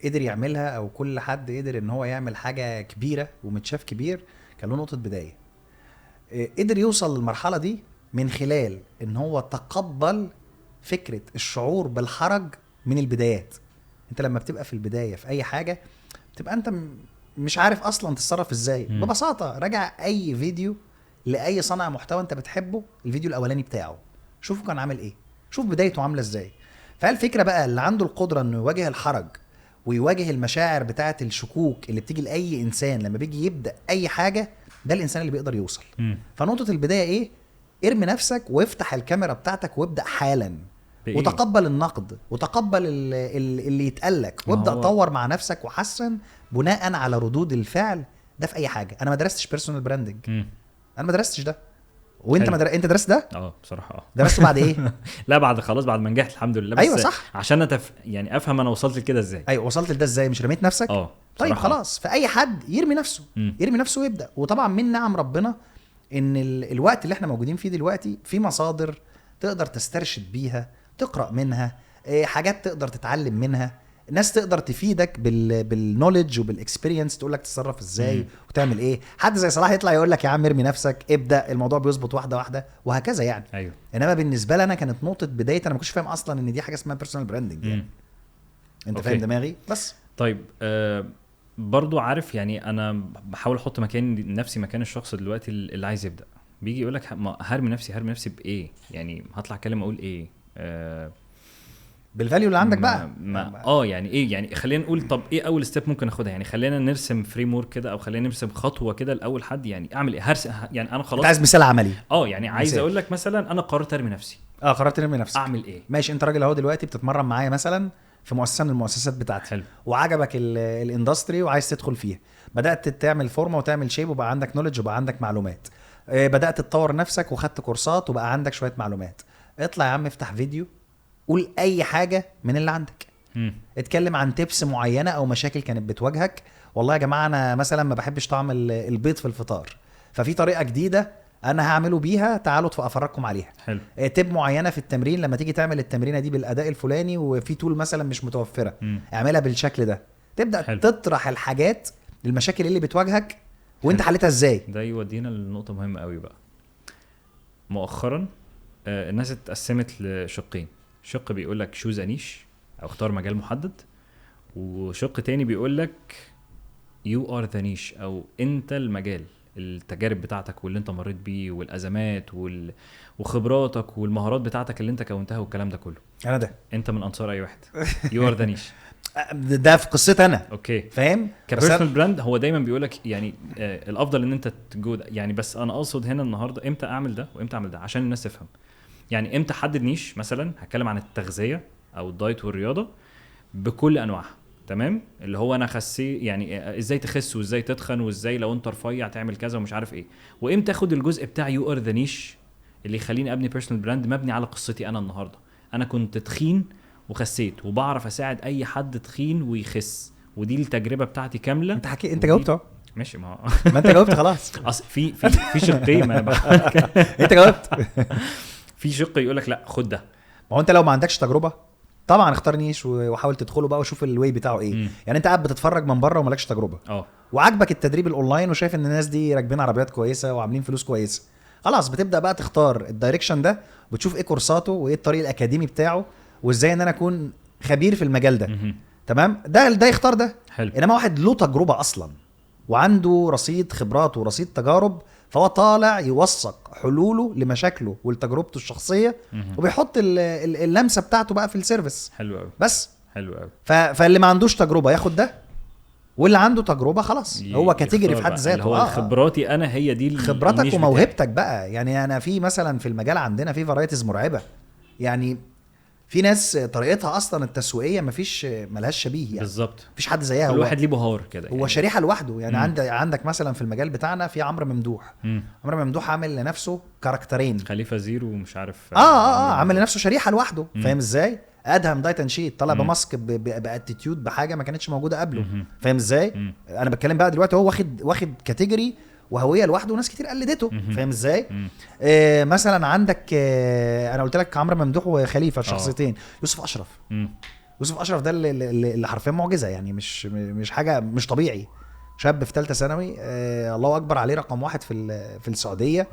قدر يعملها، أو كل حد قدر إن هو يعمل حاجة كبيرة ومتشاف كبير كان له نقطة بداية. قدر يوصل للمرحلة دي من خلال إن هو تقبل فكرة الشعور بالحرج من البدايات. أنت لما بتبقى في البداية في أي حاجة بتبقى أنت مش عارف أصلا تتصرف إزاي. ببساطة راجع أي فيديو لأي صانع محتوى أنت بتحبه، الفيديو الأولاني بتاعه شوفوا كان عامل إيه، شوف بدايته عامله ازاي. فالفكره بقى اللي عنده القدره انه يواجه الحرج ويواجه المشاعر بتاعه الشكوك اللي بتيجي لاي انسان لما بيجي يبدا اي حاجه، ده الانسان اللي بيقدر يوصل. فنقطه البدايه ايه؟ ارمي نفسك وافتح الكاميرا بتاعتك وابدا حالا بإيه؟ وتقبل النقد وتقبل اللي يتقالك، وابدا طور مع نفسك وحسن بناء على ردود الفعل. ده في اي حاجه. انا ما درستش بيرسونال براندنج، انا ما درستش ده. وانت انت درست ده؟ بصراحه درسته بعد ايه؟ لا بعد خلاص، بعد ما نجحت الحمد لله. بس ايوه صح، عشان يعني افهم انا وصلت لكده ازاي. ايوه وصلت لده ازاي، مش رميت نفسك. طيب خلاص، فاي حد يرمي نفسه يرمي نفسه ويبدا. وطبعا من نعم ربنا ان الوقت اللي احنا موجودين فيه دلوقتي في مصادر تقدر تسترشد بيها، تقرا منها حاجات، تقدر تتعلم منها، ناس تقدر تفيدك بالنوليدج وبالاكسبيرينس، تقول لك تتصرف ازاي وتعمل ايه. حد زي صلاح يطلع يقول لك يا عم ارمي نفسك، ابدا، الموضوع بيظبط واحده واحده وهكذا يعني. ايوه. انما بالنسبه لي انا كانت نقطه بدايه، انا ما كنتش فاهم اصلا ان دي حاجه اسمها بيرسونال براندنج يعني. انت فاهم دماغي؟ بس طيب برضو عارف، يعني انا بحاول احط نفسي مكان الشخص دلوقتي اللي عايز يبدا، بيجي يقول لك هرمي نفسي بايه؟ يعني هطلع كلمه اقول ايه؟ بالفاليو اللي عندك بقى. يعني ايه، يعني خلينا نقول طب ايه اول ستيب ممكن اخدها؟ يعني خلينا نرسم فريم ورك كده، او خلينا نرسم خطوه كده لاول حد. يعني اعمل ايه؟ يعني انا خلاص انت عايز مثال عملي. يعني عايز اقول لك مثلا انا قررت ارمي نفسي. قررت ترمي نفسك، اعمل ايه؟ ماشي، انت راجل اهو دلوقتي بتتمرن معايا مثلا في مؤسسه من المؤسسات بتاعتي. حلو. وعجبك الاندستري وعايز تدخل فيها، بدات تعمل فورمه وتعمل شيب وبقى عندك نوليدج وبقى عندك معلومات، بدات تطور نفسك وخدت كورسات وبقى عندك شويه معلومات. اطلع يا عم افتح فيديو، قول اي حاجه من اللي عندك. اتكلم عن تيبس معينه او مشاكل كانت بتواجهك. والله يا جماعه انا مثلا ما بحبش طعم البيض في الفطار، ففي طريقه جديده انا هعمله بيها، تعالوا افرجكم عليها. حلو. تيب معينه في التمرين، لما تيجي تعمل التمرينه دي بالاداء الفلاني وفي تول مثلا مش متوفره، اعملها بالشكل ده. تبدا حلو. تطرح الحاجات، المشاكل اللي بتواجهك وانت حلتها ازاي. ده يودينا لنقطه مهمه قوي بقى. مؤخرا الناس اتقسمت لشقين. شق بيقول لك شوز انيش او اختار مجال محدد، وشق تاني بيقول لك يو ار ذا نيش، او انت المجال. التجارب بتاعتك واللي انت مريت بيه والازمات وخبراتك والمهارات بتاعتك اللي انت كونتها والكلام ده كله. انا ده انت من انصار اي واحد. يو ار ذا نيش. ده في قصتي انا. اوكي فاهم. كبيرسونال براند هو دايما بيقولك يعني الافضل ان انت تجود يعني. بس انا اقصد هنا النهارده امتى اعمل ده وامتى اعمل ده عشان الناس تفهم. يعني امتى حدد نيش. مثلا هتكلم عن التغذيه او الدايت والرياضه بكل انواعها، تمام؟ اللي هو انا خسي يعني ازاي تخس وازاي تتخن وازاي لو انت رفيع تعمل كذا ومش عارف ايه. وامتى اخد الجزء بتاع يو ار ذا نيش اللي يخليني ابني بيرسونال براند مبني على قصتي انا النهارده. انا كنت تخين وخسيت وبعرف اساعد اي حد تخين ويخس، ودي التجربه بتاعتي كامله. انت جاوبت ماشي. ما انت جاوبت خلاص. اصل في شقين. ما انا انت جاوبت. في شق يقول لك لا خد ده. ما هو انت لو ما عندكش تجربه طبعا اختار نيش وحاول تدخله بقى وشوف الواي بتاعه ايه. يعني انت قاعد بتتفرج من بره ومالكش تجربه وعجبك التدريب الاونلاين وشايف ان الناس دي راكبين عربيات كويسه وعاملين فلوس كويسه، خلاص بتبدا بقى تختار الدايركشن ده وتشوف ايه كورساته وايه الطريق الاكاديمي بتاعه وازاي ان انا اكون خبير في المجال ده. تمام. ده يختار ده. حلو. انما واحد له تجربه اصلا وعنده رصيد خبرات ورصيد تجارب، فهو طالع يوثق حلوله لمشاكله ولتجربته الشخصيه وبيحط اللمسه بتاعته بقى في السيرفيس. حلو قوي. بس حلو قوي. فاللي ما عندوش تجربه ياخد ده، واللي عنده تجربه خلاص هو كاتيجوري في حد ذاته. هو خبراتي انا هي دي خبراتك وموهبتك بقى. يعني انا في مثلا في المجال عندنا في فرايتيز مرعبه. يعني في ناس طريقتها اصلا التسويقيه مفيش ملهاش شبيه يعني. بالظبط. مفيش حد زيها. كل واحد ليه بهار كده هو يعني. شريحه لوحده يعني. عندك مثلا في المجال بتاعنا في عمرو ممدوح. عمرو ممدوح عامل لنفسه كاركترين، خليفه زيرو ومش عارف. عامل لنفسه شريحه لوحده. فاهم ازاي؟ ادهم دايت اند شيت طلع بماسك باتيتيود بحاجه ما كانتش موجوده قبله. فاهم ازاي؟ انا بتكلم بقى دلوقتي هو واخد كاتيجوري وهويه لوحده وناس كتير قلدته. فاهم ازاي؟ مثلا عندك انا قلت لك عمرو ممدوح وخليفه الشخصيتين. يوسف اشرف. يوسف اشرف ده اللي حرفيا معجزه يعني. مش حاجه مش طبيعي. شاب في ثالثه ثانوي، الله اكبر عليه، رقم 1 في السعوديه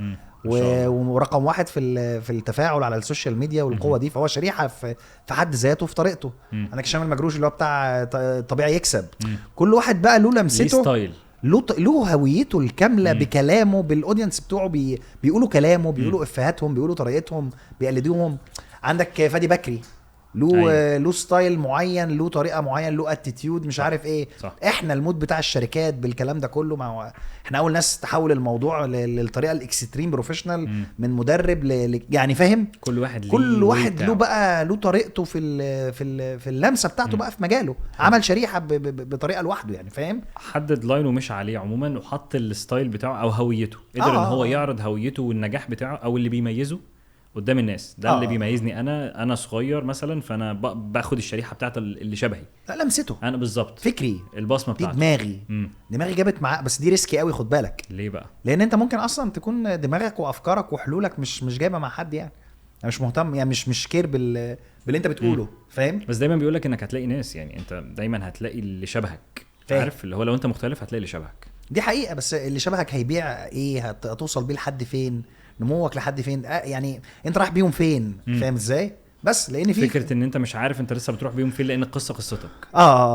ورقم 1 في التفاعل على السوشيال ميديا والقوه دي. فهو شريحه في حد ذاته في طريقته. عندك هشام المجروش اللي هو بتاع طبيعي يكسب. كل واحد بقى له لمسته، ستايل، له هويته الكامله بكلامه بالاودينس بتوعه. بيقولوا كلامه، بيقولوا افهاتهم، بيقولوا طريقتهم، بيقلدوهم. عندك فادي بكري له ستايل معين، له طريقه معين، له اتيتيود مش عارف ايه. صح. احنا المود بتاع الشركات بالكلام ده كله. ما احنا اول ناس تحول الموضوع للطريقه الاكستريم بروفيشنال من مدرب يعني فاهم. كل واحد له بقى له طريقته في اللمسه بتاعته بقى في مجاله. عمل شريحه بطريقه لوحده يعني. فاهم. حدد لاين ومش عليه عموما، وحط الستايل بتاعه او هويته. قدر ان هو يعرض هويته والنجاح بتاعه او اللي بيميزه قدام الناس. ده اللي بيميزني. انا صغير مثلا، فانا باخد الشريحه بتاعت اللي شبهي. لا لمسته انا بالظبط، فكري، البصمه بتاعته، دماغي جابت معاه. بس دي ريسكي قوي، خد بالك. ليه بقى؟ لان انت ممكن اصلا تكون دماغك وافكارك وحلولك مش جايبه مع حد يعني. مش مهتم يعني، مش كير باللي انت بتقوله. فاهم. بس دايما بيقولك انك هتلاقي ناس، يعني انت دايما هتلاقي اللي شبهك. عارف اللي هو لو انت مختلف هتلاقي اللي شبهك. دي حقيقه. بس اللي شبهك هيبيع ايه؟ هتوصل بيه لحد فين؟ نموك لحد فين؟ يعني انت رايح بيهم فين؟ فاهم ازاي؟ بس لان في فكره ان انت مش عارف انت لسه بتروح بيهم فين، لان القصه قصتك.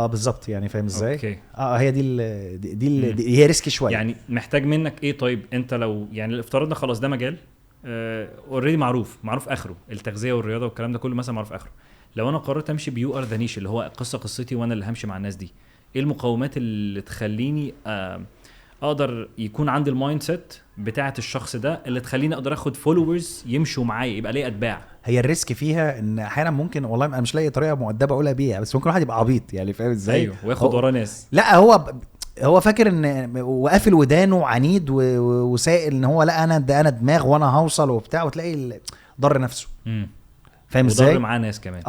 بالظبط يعني. فاهم ازاي؟ أوكي. هي دي هي ريسكي شويه يعني. محتاج منك ايه؟ طيب انت لو يعني افترضنا خلاص ده مجال اوريدي معروف اخره، التغذيه والرياضه والكلام ده كله مثلا معروف اخره. لو انا قررت امشي بيو ار ذا نيش اللي هو قصتي وانا اللي همشي مع الناس دي، ايه المقومات اللي تخليني اقدر يكون عندي المايند سيت بتاعه الشخص ده اللي تخليني اقدر اخد فولورز يمشوا معايا يبقى ليه اتباع؟ هي الريسك فيها ان احيانا ممكن، والله انا مش لاقي طريقه مؤدبه اقولها بيها، بس ممكن واحد يبقى عبيط يعني، فاهم ازاي؟ ايوه وياخد وراه ناس. لا هو فاكر ان وقافل ودانه عنيد وسائل ان هو لا انا دماغ وانا هوصل وبتاع، وتلاقي ضر نفسه. فاهم ازاي؟ وضر معاه ناس كمان.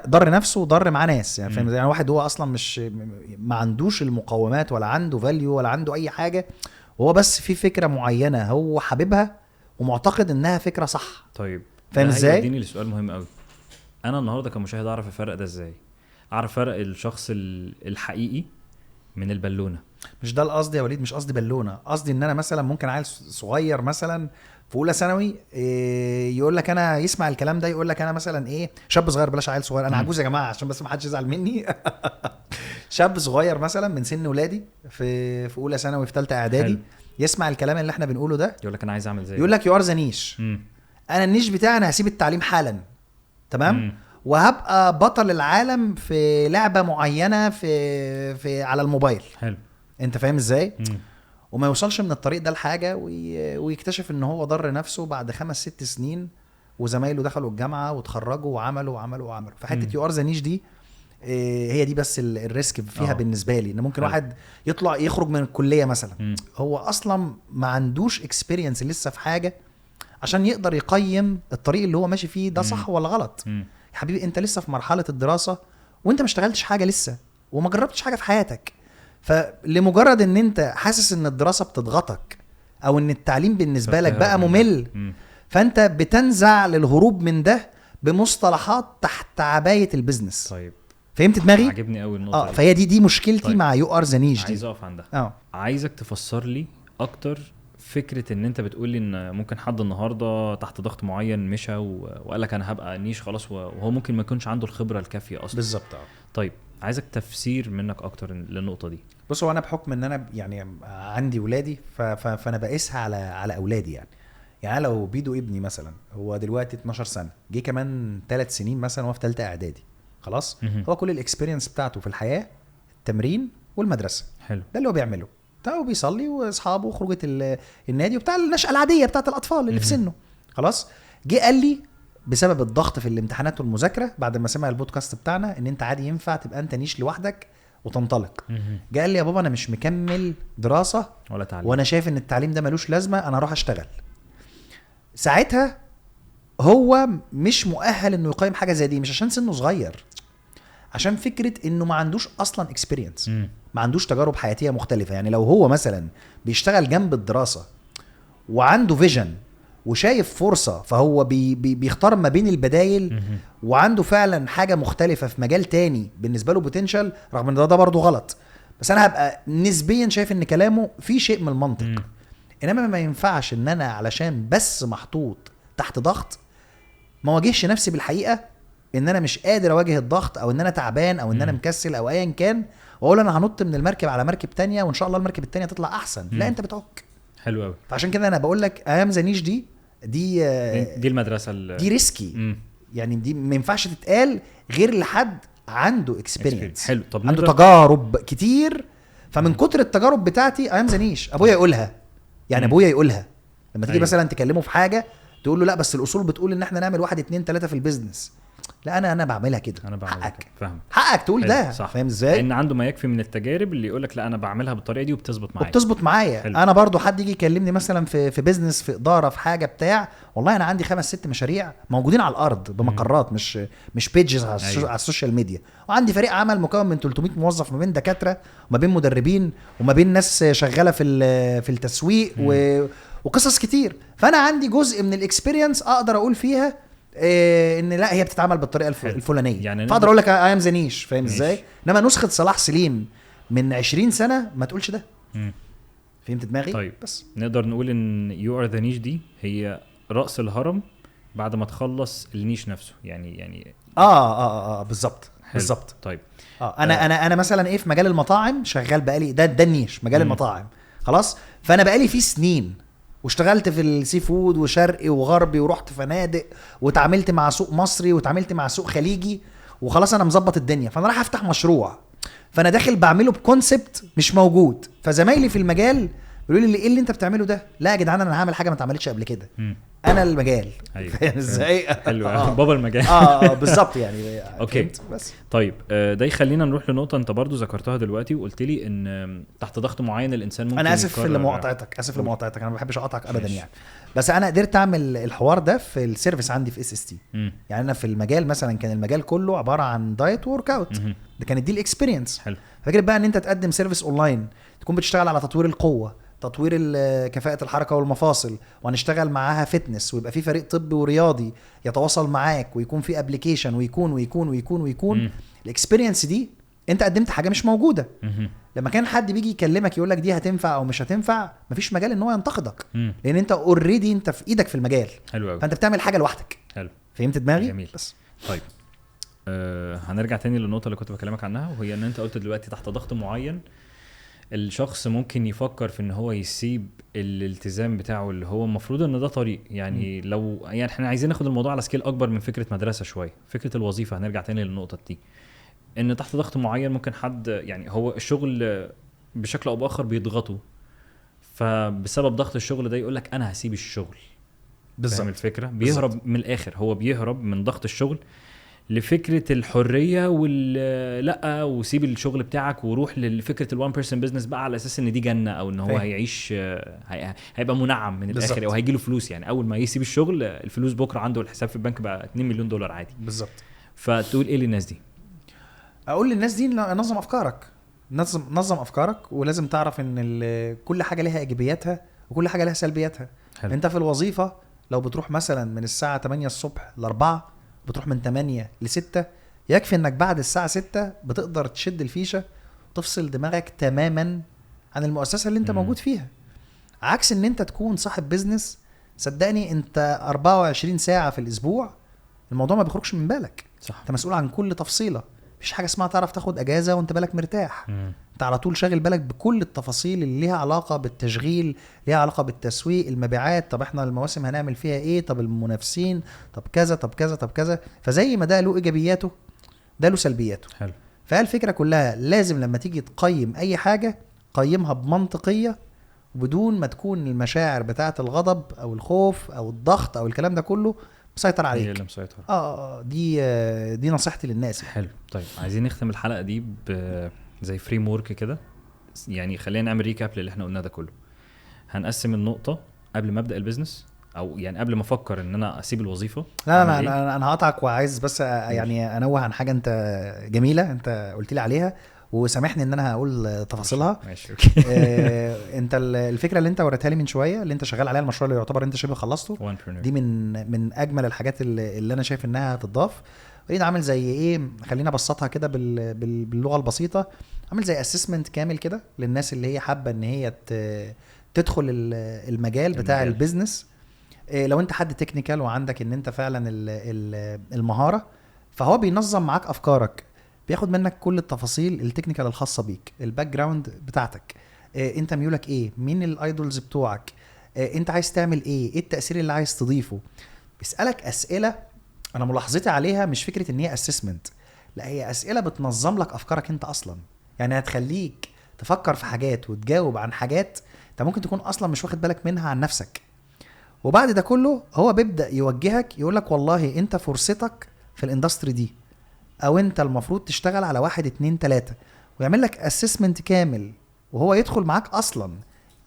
ضر نفسه وضر معاه ناس يعني. فاهم ازاي؟ يعني واحد هو اصلا مش ما عندوش المقومات ولا عنده فاليو ولا عنده اي حاجه، هو بس في فكره معينه هو حاببها ومعتقد انها فكره صح. طيب فاهم ازاي؟ اديني لسؤال مهم قوي. انا النهارده كمشاهد اعرف الفرق ده ازاي؟ اعرف فرق الشخص الحقيقي من البالونه. مش ده القصد يا وليد، مش قصدي بالونه، قصدي ان انا مثلا ممكن عيل صغير مثلا في اولى ثانوي يقول لك انا، يسمع الكلام ده يقول لك انا مثلا ايه، شاب صغير، بلاش عيل صغير، انا عجوز يا جماعه عشان بس ما حدش يزعل مني. شاب صغير مثلا من سن ولادي في اولى ثانوي في ثالثه اعدادي، يسمع الكلام اللي احنا بنقوله ده يقول لك انا عايز اعمل زي، يقول لك يو ار ذا نيش. انا النيش بتاعي انا هسيب التعليم حالا، تمام، وهبقى بطل العالم في لعبه معينه في على الموبايل. حلو. انت فاهم ازاي؟ وما يوصلش من الطريق ده لحاجه ويكتشف ان هو ضر نفسه بعد 5-6 سنين، وزمايله دخلوا الجامعه وتخرجوا وعملوا فحته يو ار ذا نيش دي هي دي بس الريسك فيها بالنسبه لي. ان ممكن واحد يطلع يخرج من الكليه مثلا هو اصلا ما عندوش اكسبيرينس لسه في حاجه عشان يقدر يقيم الطريق اللي هو ماشي فيه ده صح ولا غلط. يا حبيبي انت لسه في مرحله الدراسه وانت ما اشتغلتش حاجه لسه وما جربتش حاجه في حياتك، فلمجرد ان انت حاسس ان الدراسه بتضغطك او ان التعليم بالنسبه لك بقى ممل، فانت بتنزع للهروب من ده بمصطلحات تحت عبايه البيزنس. طيب فهمت دماغي؟ عجبني قوي النقطه فهي دي مشكلتي. طيب. مع يو ار ذا نيش دي عايز اقف عندها. عايزك تفسر لي اكتر فكره ان انت بتقول لي ان ممكن حد النهارده تحت ضغط معين مشى وقال لك انا هبقى نيش خلاص، وهو ممكن ما يكونش عنده الخبره الكافيه اصلا. بالظبط. طيب عايزك تفسير منك اكتر للنقطه دي. بص، هو انا بحكم ان انا يعني عندي ولادي فانا بقيسها على اولادي يعني لو بيدو ابني مثلا هو دلوقتي 12 سنه، جه كمان 3 سنين مثلا وهو في ثالثه اعدادي، خلاص هو كل الاكسبيرينس بتاعته في الحياه التمرين والمدرسه. حلو. ده اللي هو بيعمله، هو بيصلي واصحابه وخروجه النادي وبتاع النشأة العاديه بتاعه الاطفال اللي في سنه. خلاص جه قال لي بسبب الضغط في الامتحانات والمذاكره بعد ما سمع البودكاست بتاعنا ان انت عادي ينفع تبقى انت نيش لوحدك وتنطلق. قال لي يا بابا انا مش مكمل دراسه ولا تعليم، وانا شايف ان التعليم ده ملوش لازمه، انا اروح اشتغل. ساعتها هو مش مؤهل انه يقيم حاجه زي دي، مش عشان سنه صغير، عشان فكره انه ما عندوش اصلا اكسبيرينس، ما عندوش تجارب حياتيه مختلفه. يعني لو هو مثلا بيشتغل جنب الدراسه وعنده فيجن وشايف فرصه، فهو بيختار ما بين البدايل وعنده فعلا حاجه مختلفه في مجال تاني بالنسبه له بوتنشال، رغم ان ده برضه غلط، بس انا هبقى نسبيا شايف ان كلامه فيه شيء من المنطق. انما ما ينفعش ان انا علشان بس محطوط تحت ضغط ما واجهش نفسي بالحقيقه ان انا مش قادر اواجه الضغط، او ان انا تعبان، او ان انا مكسل، او ايا كان، واقول انا هنط من المركب على مركب تانية وان شاء الله المركب التانية تطلع احسن. لا، انت بتعك. حلو قوي. فعشان كده انا بقول لك ايام زنيش دي المدرسه دي ريسكي. يعني دي ما ينفعش تتقال غير لحد عنده اكسبيرينس. حلو. طب عنده تجارب كتير. فمن كتر التجارب بتاعتي ايام زنيش ابويا يقولها، يعني ابويا يقولها لما تيجي مثلا تكلمه في حاجه تقول له لا بس الاصول بتقول ان احنا نعمل 1 2 3 في البيزنس. لا انا بعملها كده. حقك. فاهم. حقك تقول ده. فاهم ازاي؟ لان عنده ما يكفي من التجارب اللي يقولك لا انا بعملها بالطريقه دي وبتظبط معايا. انا برضو حد يجي يكلمني مثلا في بيزنس، في اداره، في حاجه بتاع، والله انا عندي 5-6 مشاريع موجودين على الارض بمقرات، مش بيجز على السوشيال ميديا، وعندي فريق عمل مكون من 300 موظف، ما بين دكاتره وما بين مدربين وما بين ناس شغاله في التسويق وقصص كتير. فانا عندي جزء من الاكسبيرينس اقدر اقول فيها ان لا هي بتتعمل بالطريقه الفلانيه، يعني فاقدر اقول لك ايام زنيش. فاهم ازاي؟ انما نسخه صلاح سليم من 20 سنه ما تقولش ده. فهمت دماغي؟ طيب بس نقدر نقول ان يو ار ذا نيش دي هي راس الهرم بعد ما تخلص النيش نفسه. يعني بالظبط. طيب انا مثلا ايه في مجال المطاعم شغال بقالي ده النيش مجال المطاعم، خلاص. فانا بقالي فيه سنين واشتغلت في السي فود وشرقي وغربي ورحت فنادق وتعاملت مع سوق مصري وتعاملت مع سوق خليجي، وخلاص انا مظبط الدنيا، فانا راح افتح مشروع، فانا داخل بعمله بكونسبت مش موجود. فزمايلي في المجال بيقولوا لي ايه اللي انت بتعمله ده؟ لا يا جدعان انا هعمل حاجه ما اتعملتش قبل كده، انا المجال. فاهم ازاي؟ حلو بابا المجال. بالظبط يعني. اوكي بس طيب ده يخلينا نروح لنقطه انت برضو ذكرتها دلوقتي وقلت لي ان تحت ضغط معين الانسان ممكن انا اسف لمقاطعتك، انا ما بحبش اقاطعك ابدا يعني. بس انا قدرت اعمل الحوار ده في السيرفيس عندي في SST. يعني انا في المجال مثلا كان المجال كله عباره عن دايت وورك اوت، ده كانت دي الاكسبيرينس. فكره بقى ان انت تقدم سيرفيس اونلاين تكون بتشتغل على تطوير القوه، تطوير كفاءة الحركة والمفاصل، وهنشتغل معاها فتنس، ويبقى في فريق طبي ورياضي يتواصل معاك، ويكون في ابليكيشن، ويكون الاكسبيرينس دي انت قدمت حاجة مش موجودة. لما كان حد بيجي يكلمك يقول لك دي هتنفع او مش هتنفع، مفيش مجال ان هو ينتقدك، لان انت اوريدي انت في ايدك في المجال. حلو قوي. فانت بتعمل حاجة لوحدك. حلو. فهمت دماغي؟ جميل. بس طيب هنرجع تاني للنقطة اللي كنت بكلمك عنها، وهي ان انت قلت دلوقتي تحت ضغط معين الشخص ممكن يفكر في ان هو يسيب الالتزام بتاعه اللي هو المفروض ان ده طريق. يعني لو يعني احنا عايزين ناخد الموضوع على سكيل اكبر من فكرة مدرسة شوية، فكرة الوظيفة. هنرجع تاني للنقطة دي، ان تحت ضغط معين ممكن حد يعني هو الشغل بشكل او باخر بيضغطه، فبسبب ضغط الشغل ده يقولك انا هسيب الشغل. بالظبط الفكرة بيهرب بالزبط. من الاخر هو بيهرب من ضغط الشغل لفكرة الحرية لا وسيب الشغل بتاعك وروح لفكرة الوان بيرسون بيزنس بقى على اساس ان دي جنة، او ان هو هيعيش هيبقى منعم من الاخر او هيجيله فلوس. يعني اول ما يسيب الشغل الفلوس بكرة عنده الحساب في البنك بقى 2 مليون دولار عادي. بالظبط. فتقول ايه للناس دي؟ اقول للناس دي نظم افكارك، نظم افكارك، ولازم تعرف ان كل حاجة لها ايجابياتها وكل حاجة لها سلبياتها. حلو. انت في الوظيفة لو بتروح مثلا من الساعة 8 الصبح ل4، بتروح من 8 ل6، يكفي انك بعد الساعة 6 بتقدر تشد الفيشة وتفصل دماغك تماما عن المؤسسة اللي انت موجود فيها. عكس ان انت تكون صاحب بيزنس، صدقني انت 24 ساعة في الاسبوع الموضوع ما بيخرجش من بالك. صح. انت مسؤول عن كل تفصيلة، مفيش حاجة اسمها تعرف تاخد اجازة وانت بالك مرتاح. انت على طول شاغل بالك بكل التفاصيل اللي ليها علاقة بالتشغيل، ليها علاقة بالتسويق، المبيعات، طب احنا المواسم هنعمل فيها ايه، طب المنافسين، طب كذا طب كذا طب كذا. فزي ما ده له ايجابياته ده له سلبياته. حلو. فالفكرة كلها لازم لما تيجي تقيم اي حاجة قيمها بمنطقية، وبدون ما تكون المشاعر بتاعة الغضب او الخوف او الضغط او الكلام ده كله مسيطر عليك. هي اللي مسيطر. دي نصيحتي للناس. حلو. طيب عايزين نختم الحلقة دي زي فريم ورك كده. يعني خلينا نعمل ريكاب للي احنا قلناه ده كله. هنقسم النقطة قبل ما ابدأ البيزنس، او يعني قبل ما افكر ان انا اسيب الوظيفة. لا انا هقطعك وعايز بس يعني انوه عن حاجة انت جميلة انت قلت لي عليها، وسامحني ان انا هقول تفاصيلها. ماشي اوكي. انت الفكره اللي انت وريتها لي من شويه اللي انت شغال عليها، المشروع اللي يعتبر انت شبه خلصته، دي من اجمل الحاجات اللي انا شايف انها هتضاف. اريد عامل زي ايه، خلينا ابسطها كده باللغه البسيطه، عامل زي اسسمنت كامل كده للناس اللي هي حابه ان هي تدخل المجال بتاع البيزنس. لو انت حد تكنيكال وعندك ان انت فعلا المهاره، فهو بينظم معاك افكارك، بياخد منك كل التفاصيل التكنيكال الخاصه بيك، الباك جراوند بتاعتك، انت ميولك ايه، مين الايدولز بتوعك، انت عايز تعمل ايه التاثير اللي عايز تضيفه. بيسالك اسئله انا ملاحظتي عليها مش فكره ان هي اسسمنت، لا هي اسئله بتنظم لك افكارك انت اصلا. يعني هتخليك تفكر في حاجات وتجاوب عن حاجات انت ممكن تكون اصلا مش واخد بالك منها عن نفسك. وبعد ده كله هو بيبدا يوجهك، يقولك والله انت فرصتك في الاندستري دي، او انت المفروض تشتغل على 1 2 3، ويعمل لك اسسمنت كامل، وهو يدخل معاك اصلا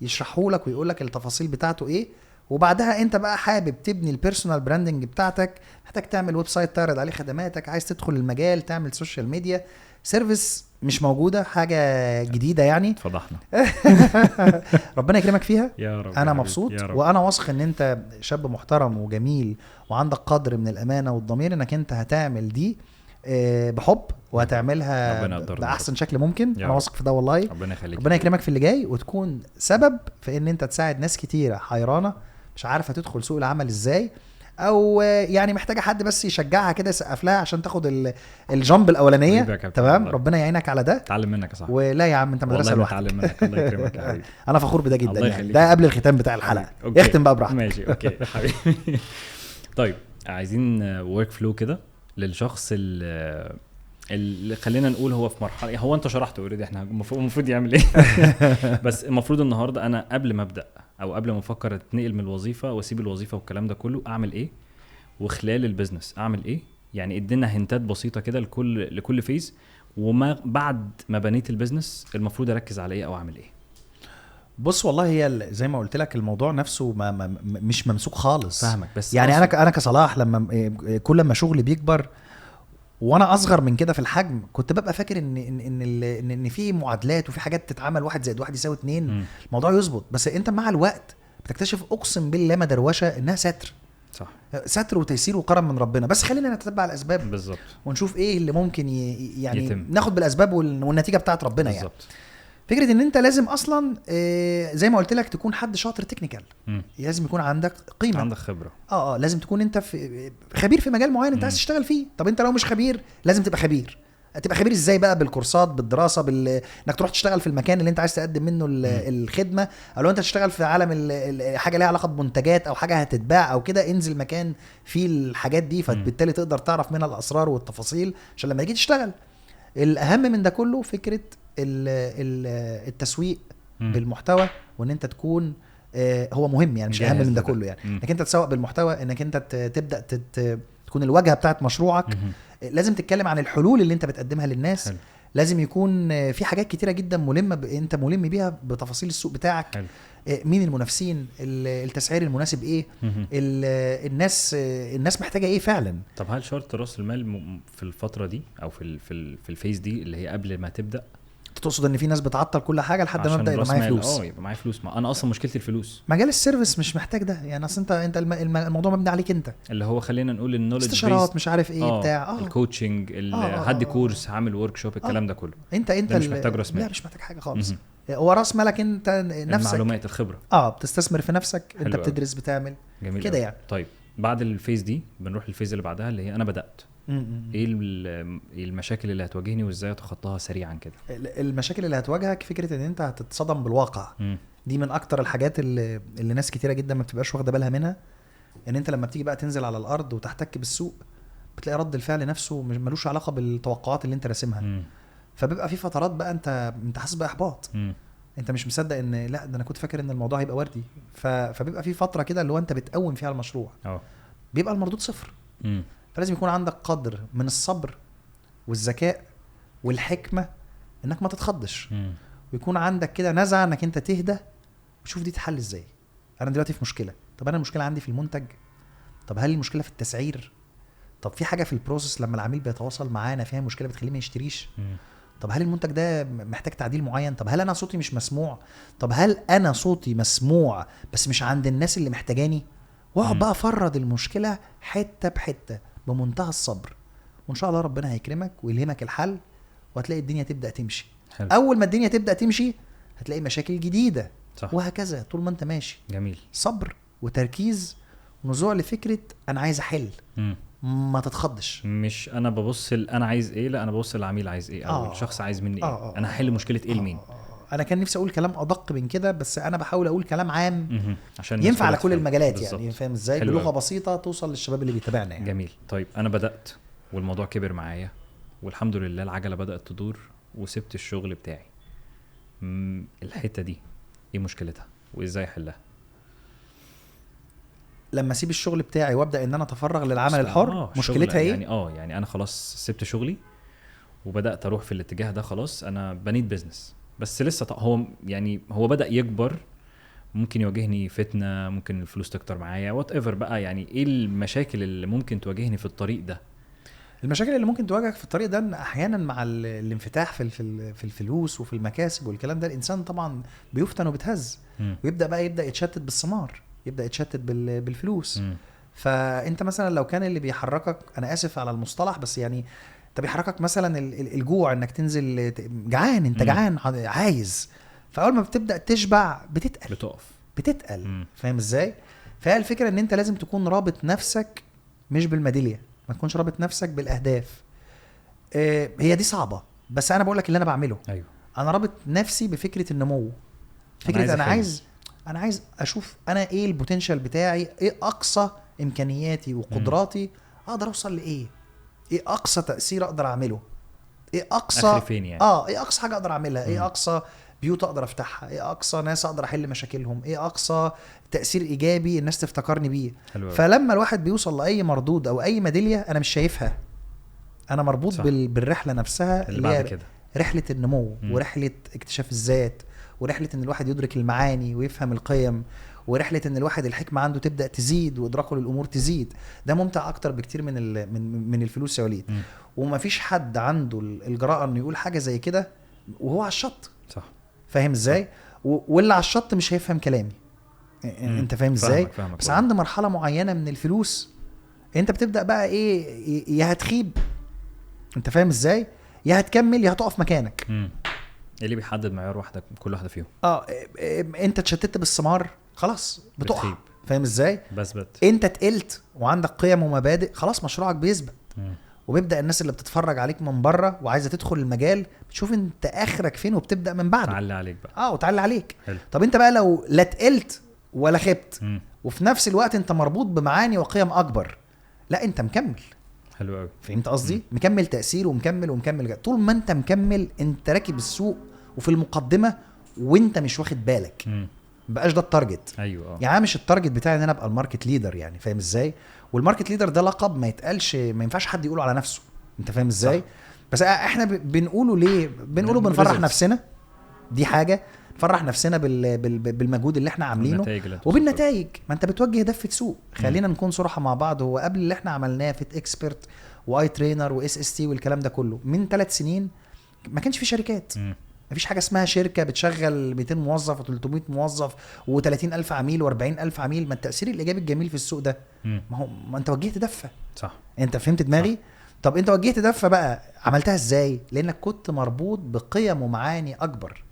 يشرحه لك ويقول لك التفاصيل بتاعته ايه. وبعدها انت بقى حابب تبني البيرسونال براندنج بتاعتك، محتاج تعمل ويب سايت تعرض عليه خدماتك، عايز تدخل المجال تعمل سوشيال ميديا، سيرفيس مش موجودة، حاجة جديدة يعني. فضحنا. ربنا يكرمك فيها يا رب. انا مبسوط يا رب. وانا واثق ان انت شاب محترم وجميل وعندك قدر من الامانة والضمير انك انت هتعمل دي بحب وهتعملها بأحسن شكل ممكن. انا واثق في ده والله. ربنا يكرمك في اللي جاي، وتكون سبب في ان انت تساعد ناس كتيرة حيرانة مش عارفة تدخل سوق العمل ازاي، او يعني محتاجة حد بس يشجعها كده يسقف لها عشان تاخد الجامب الاولانية. تمام. ربنا يعينك على ده. اتعلم منك يا صاحبي. ولا يا عم انت مدرسة لوحدك. اتعلم منك. الله يكرمك يا حبيبي. انا فخور بده جدا يعني. ده قبل الختام بتاع الحلقة. اختم بقى براحتك. ماشي اوكي حبيبي. طيب عايزين ورك فلو كده للشخص اللي خلينا نقول هو في مرحله، هو انت شرحته اوريدي احنا المفروض يعمل ايه بس المفروض النهارده انا قبل ما ابدا او قبل ما افكر اتنقل من الوظيفه واسيب الوظيفه والكلام ده كله اعمل ايه، وخلال البيزنس اعمل ايه. يعني ادينا هنتات بسيطه كده لكل فيز، وما بعد ما بنيت البيزنس المفروض اركز على ايه او اعمل ايه. بص والله هي زي ما قلت لك الموضوع نفسه مش ممسوك خالص. فاهمك. بس يعني انا كصلاح لما كل ما شغلي بيكبر وانا اصغر من كده في الحجم كنت ببقى فاكر ان في معادلات وفي حاجات تتعمل 1 زائد 1 يساوي 2 الموضوع يظبط. بس انت مع الوقت بتكتشف اقسم بالله ما دروشه انها ستر. صح، ستر وتيسير وكرم من ربنا. بس خلينا نتتبع الاسباب بالظبط ونشوف ايه اللي ممكن يعني يتم. ناخد بالاسباب والنتيجه بتاعت ربنا. بالزبط. يعني فكره ان انت لازم اصلا زي ما قلت لك تكون حد شاطر تكنيكال. لازم يكون عندك قيمه، عندك خبره. لازم تكون انت خبير في مجال معين انت عايز تشتغل فيه. طب انت لو مش خبير لازم تبقى خبير. تبقى خبير ازاي بقى؟ بالكورسات، بالدراسه، انك تروح تشتغل في المكان اللي انت عايز تقدم منه الخدمه. او لو انت تشتغل في عالم حاجه ليها علاقه بمنتجات او حاجه هتتباع او كده، انزل مكان فيه الحاجات دي، فبالتالي تقدر تعرف منها الاسرار والتفاصيل عشان لما تيجي تشتغل. الاهم من ده كله فكره التسويق بالمحتوى، وان انت تكون هو مهم يعني مش اهم من ده كله يعني انك انت تسوق بالمحتوى، انك انت تبدا تكون الواجهه بتاعت مشروعك. لازم تتكلم عن الحلول اللي انت بتقدمها للناس. حلو. لازم يكون في حاجات كتيره جدا انت ملم بيها بتفاصيل السوق بتاعك. حلو. مين المنافسين، التسعير المناسب ايه، الناس محتاجه ايه فعلا. طب هل شرط راس المال في الفتره دي او في الفيز دي اللي هي قبل ما تبدا؟ تقصد ان في ناس بتعطل كل حاجه لحد ما ابدا يبقى معايا فلوس؟ يبقى معايا فلوس. ما انا اصلا مشكلتي الفلوس. مجال السيرفيس مش محتاج ده يعني. اصل انت الموضوع مبني عليك انت، اللي هو خلينا نقول النولج استشارات مش عارف ايه بتاع الكوتشنج، هدي كورس، عامل ورك شوب، الكلام ده كله. انت مش محتاج راس مال. لا مش محتاج حاجه خالص. هو راس مالك انت نفسك، المعلومات، الخبره. بتستثمر في نفسك. انت بتدرس، بتعمل كده يعني. طيب بعد الفيز دي بنروح للفيز اللي بعدها اللي هي انا بدات. ايه المشاكل اللي هتواجهني وازاي اتخطاها سريعا كده؟ المشاكل اللي هتواجهك فكره ان انت هتتصدم بالواقع. دي من اكتر الحاجات اللي ناس كتيره جدا ما بتبقاش واخده بالها منها. ان انت لما بتيجي بقى تنزل على الارض وتحتك بالسوق بتلاقي رد الفعل نفسه ملوش علاقه بالتوقعات اللي انت راسمها. فبيبقى في فترات بقى انت حاسس باحباط. انت مش مصدق ان لا ده انا كنت فاكر ان الموضوع هيبقى وردي. فبيبقى في فتره كده اللي هو انت بتقوم فيها المشروع بيبقى المردود صفر. فلازم يكون عندك قدر من الصبر والذكاء والحكمه انك ما تتخضش. ويكون عندك كده نزعه انك انت تهدى وشوف دي تحل ازاي. انا دلوقتي في مشكله، طب انا المشكله عندي في المنتج، طب هل المشكله في التسعير، طب في حاجه في البروسيس لما العميل بيتواصل معانا فيها مشكله بتخليه ما يشتريش، طب هل المنتج ده محتاج تعديل معين، طب هل انا صوتي مش مسموع، طب هل انا صوتي مسموع بس مش عند الناس اللي محتاجاني. واقعد بقى افرد المشكله حته بحته بمنتهى الصبر، وان شاء الله ربنا هيكرمك ويلهمك الحل وهتلاقي الدنيا تبدا تمشي. حلو. اول ما الدنيا تبدا تمشي هتلاقي مشاكل جديده. صح. وهكذا طول ما انت ماشي. جميل. صبر وتركيز ونزوع لفكره انا عايز احل. ما تتخضش. مش انا ببص انا عايز ايه، لا انا ببص العميل عايز ايه او الشخص عايز مني ايه. انا هحل مشكله ايه لمين. انا كان نفسي اقول كلام ادق من كده بس انا بحاول اقول كلام عام عشان ينفع على كل المجالات. بالزبط. يعني فاهم ازاي بلغه بسيطه توصل للشباب اللي بيتابعنا يعني. جميل. طيب انا بدات والموضوع كبر معايا والحمد لله العجله بدات تدور وسبت الشغل بتاعي. الحته دي ايه مشكلتها وازاي احلها؟ لما اسيب الشغل بتاعي وابدا ان انا اتفرغ للعمل الحر مشكلتها ايه؟ يعني انا خلاص سبت شغلي وبدات اروح في الاتجاه ده. خلاص انا بنيت بيزنس بس لسه هو بدا يكبر. ممكن يواجهني فتنه، ممكن الفلوس تكتر معايا وات ايفر بقى. يعني ايه المشاكل اللي ممكن تواجهني في الطريق ده؟ المشاكل اللي ممكن تواجهك في الطريق ده احيانا مع الانفتاح في الفلوس وفي المكاسب والكلام ده الانسان طبعا بيفتن وبتهز ويبدا يتشتت بالثمار، يبدا يتشتت بالفلوس. فانت مثلا لو كان اللي بيحركك، انا اسف على المصطلح بس يعني انت بيحركك مثلا الجوع، انك تنزل جعان، انت جعان عايز، فاول ما بتبدا تشبع بتتقل. فاهم ازاي؟ فهي الفكره ان انت لازم تكون رابط نفسك مش بالميداليه، ما تكونش رابط نفسك بالاهداف. هي دي صعبه بس انا بقول لك اللي انا بعمله. ايوه انا رابط نفسي بفكره النمو. فكره انا عايز اشوف انا ايه البوتنشال بتاعي، ايه اقصى امكانياتي وقدراتي، اقدر اوصل لايه. ايه اقصى تاثير اقدر اعمله، ايه اقصى اخر فين يعني. ايه اقصى حاجه اقدر اعملها، ايه اقصى بيوت اقدر افتحها، ايه اقصى ناس اقدر احل مشاكلهم، ايه اقصى تاثير ايجابي الناس تفتكرني بيه. حلو. فلما الواحد بيوصل لاي مردود او اي ميداليه انا مش شايفها، انا مربوط بالرحله نفسها اللي بعد كده، رحله النمو ورحله اكتشاف الذات ورحله ان الواحد يدرك المعاني ويفهم القيم ورحله ان الواحد الحكمه عنده تبدا تزيد وادراكه للامور تزيد. ده ممتع اكتر بكتير من الفلوس يا وليد. ومفيش حد عنده الجرأة انه يقول حاجه زي كده وهو على الشط. صح. فاهم ازاي؟ واللي على الشط مش هيفهم كلامي. انت فاهم ازاي؟ بس عند مرحله معينه من الفلوس انت بتبدا بقى ايه، يا هتخيب، انت فاهم ازاي، يا هتكمل يا هتقف مكانك. اللي بيحدد معيار واحده كل واحده فيهم. انت اتشتت بالثمار خلاص بتقع. بتخيب. فاهم ازاي؟ بثبت. انت تقلت وعندك قيم ومبادئ خلاص مشروعك بيثبت. وبيبدا الناس اللي بتتفرج عليك من بره وعايزه تدخل المجال تشوف انت اخرك فين وبتبدا من بعده. تعلي عليك بقى. وتعلي عليك. حلو. طب انت بقى لو لا تقلت ولا خبت وفي نفس الوقت انت مربوط بمعاني وقيم اكبر، لا انت مكمل. حلو قوي. فهمت قصدي؟ مكمل تاثير ومكمل طول ما انت مكمل انت راكب السوق وفي المقدمه وانت مش واخد بالك. مبقاش ده التارجت. ايوه. يعني مش التارجت بتاعي ان انا ابقى الماركت ليدر، يعني فاهم ازاي؟ والماركت ليدر ده لقب ما يتقالش، ما ينفعش حد يقوله على نفسه. انت فاهم ازاي؟ صح. بس احنا بنقوله ليه؟ بنقوله بنفرح نفسنا، دي حاجه نفرح نفسنا بالمجهود اللي احنا عاملينه وبالنتائج. ما انت بتوجه دفه سوق. خلينا نكون صراحه مع بعض. هو قبل اللي احنا عملناه في اكسبرت واي ترينر واس اس تي والكلام ده كله من 3 سنين ما كانش في شركات. مفيش حاجه اسمها شركه بتشغل 200 موظف و300 موظف و30,000 عميل و40,000 عميل. ما التاثير الايجابي الجميل في السوق ده ما انت وجهت دفه. صح. انت فهمت دماغي؟ صح. طب انت وجهت دفه بقى عملتها ازاي؟ لانك كنت مربوط بقيم ومعاني اكبر.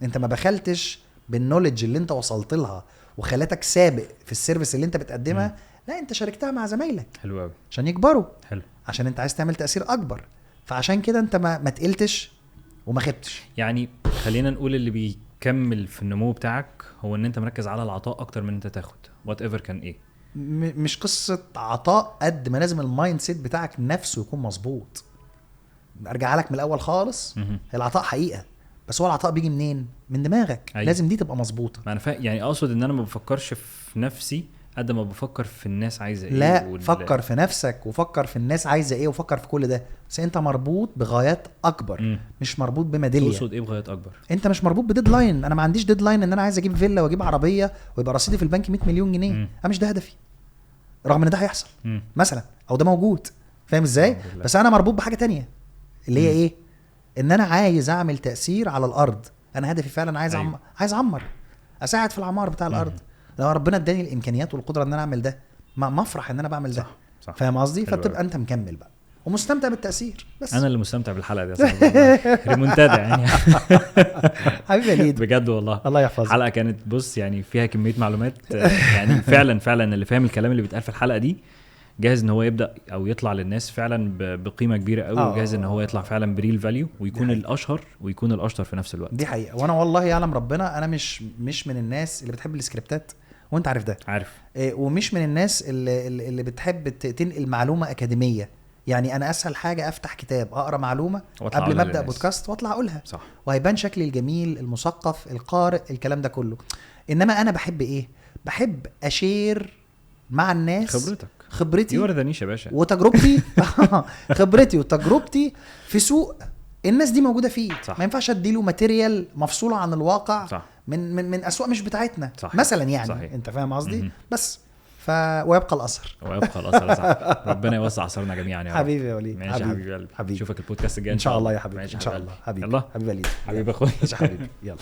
انت ما بخلتش بالنوليدج اللي انت وصلت لها وخلتك سابق في السيرفيس اللي انت بتقدمها. لا انت شاركتها مع زمايلك. حلو قوي. عشان يكبروا. حلو. عشان انت عايز تعمل تاثير اكبر. فعشان كده انت ما تقلتش وما خبتش. يعني خلينا نقول اللي بيكمل في النمو بتاعك هو ان انت مركز على العطاء اكتر من انت تاخد وات ايفر كان ايه. مش قصه عطاء قد ما لازم المايند سيت بتاعك نفسه يكون مظبوط. ارجع لك من الاول خالص. العطاء حقيقه، بس هو العطاء بيجي منين؟ من دماغك. أيوة. لازم دي تبقى مظبوطه. ما انا يعني اقصد ان انا ما بفكرش في نفسي قد ما بفكر في الناس عايزه ايه. لا فكر في نفسك وفكر في الناس عايزه ايه وفكر في كل ده. بس انت مربوط بغايات اكبر. مش مربوط بميداليه. تقصد ايه بغايات اكبر؟ انت مش مربوط بديدلاين. انا ما عنديش ديدلاين ان انا عايز اجيب فيلا واجيب عربيه ويبقى رصيدي في البنك 100 مليون جنيه. انا مش ده هدفي، رغم ان ده هيحصل مثلا او ده موجود. فاهم ازاي؟ بس انا مربوط بحاجه تانية اللي هي ايه؟ ان انا عايز اعمل تاثير على الارض. انا هدفي فعلا عايز أيوة. عايز اعمر، اساعد في العمار بتاع الارض. لو ربنا اداني الامكانيات والقدره ان انا اعمل ده ما افرح ان انا بعمل ده. صح. فاهم قصدي؟ فبتبقى انت مكمل بقى ومستمتع بالتاثير. بس انا اللي مستمتع بالحلقه دي اصلا. ريمونتادا يعني. حبيبي وليد بجد والله. الله يحفظك. الحلقه كانت بص يعني فيها كميه معلومات. يعني فعلا اللي فاهم الكلام اللي بيتقال في الحلقه دي جاهز ان هو يبدا او يطلع للناس فعلا بقيمه كبيره قوي. وجاهز ان هو يطلع فعلا بريل فاليو ويكون الاشهر ويكون الاشطر في نفس الوقت. دي حقيقه. وانا والله يعلم ربنا انا مش من الناس اللي بتحب السكريبتات، وانت عارف ده. عارف. ومش من الناس اللي بتحب تنقل معلومه اكاديميه. يعني انا اسهل حاجه افتح كتاب اقرا معلومه قبل ما ابدا بودكاست واطلع اقولها. صح. وهيبان شكلي الجميل المثقف القارئ الكلام ده كله. انما انا بحب ايه؟ بحب اشير مع الناس خبرتي يوردنيش يا باشا وتجربتي. خبرتي وتجربتي في سوق الناس دي موجوده فيه. صح. ما ينفعش اديله ماتيريال مفصوله عن الواقع. صح. من اسواق مش بتاعتنا. صح. مثلا يعني. صحيح. انت فاهم قصدي؟ بس ويبقى الاثر. صح. ربنا يوسع اثرنا جميعا يا رب. حبيبي يا وليد. ماشي يا حبيبي قلبي. اشوفك البودكاست الجاي ان شاء الله يا حبيبي. ان شاء الله حبيبي. يلا حبيبي وليد. حبيبي اخويا. ماشي حبيبي. يلا.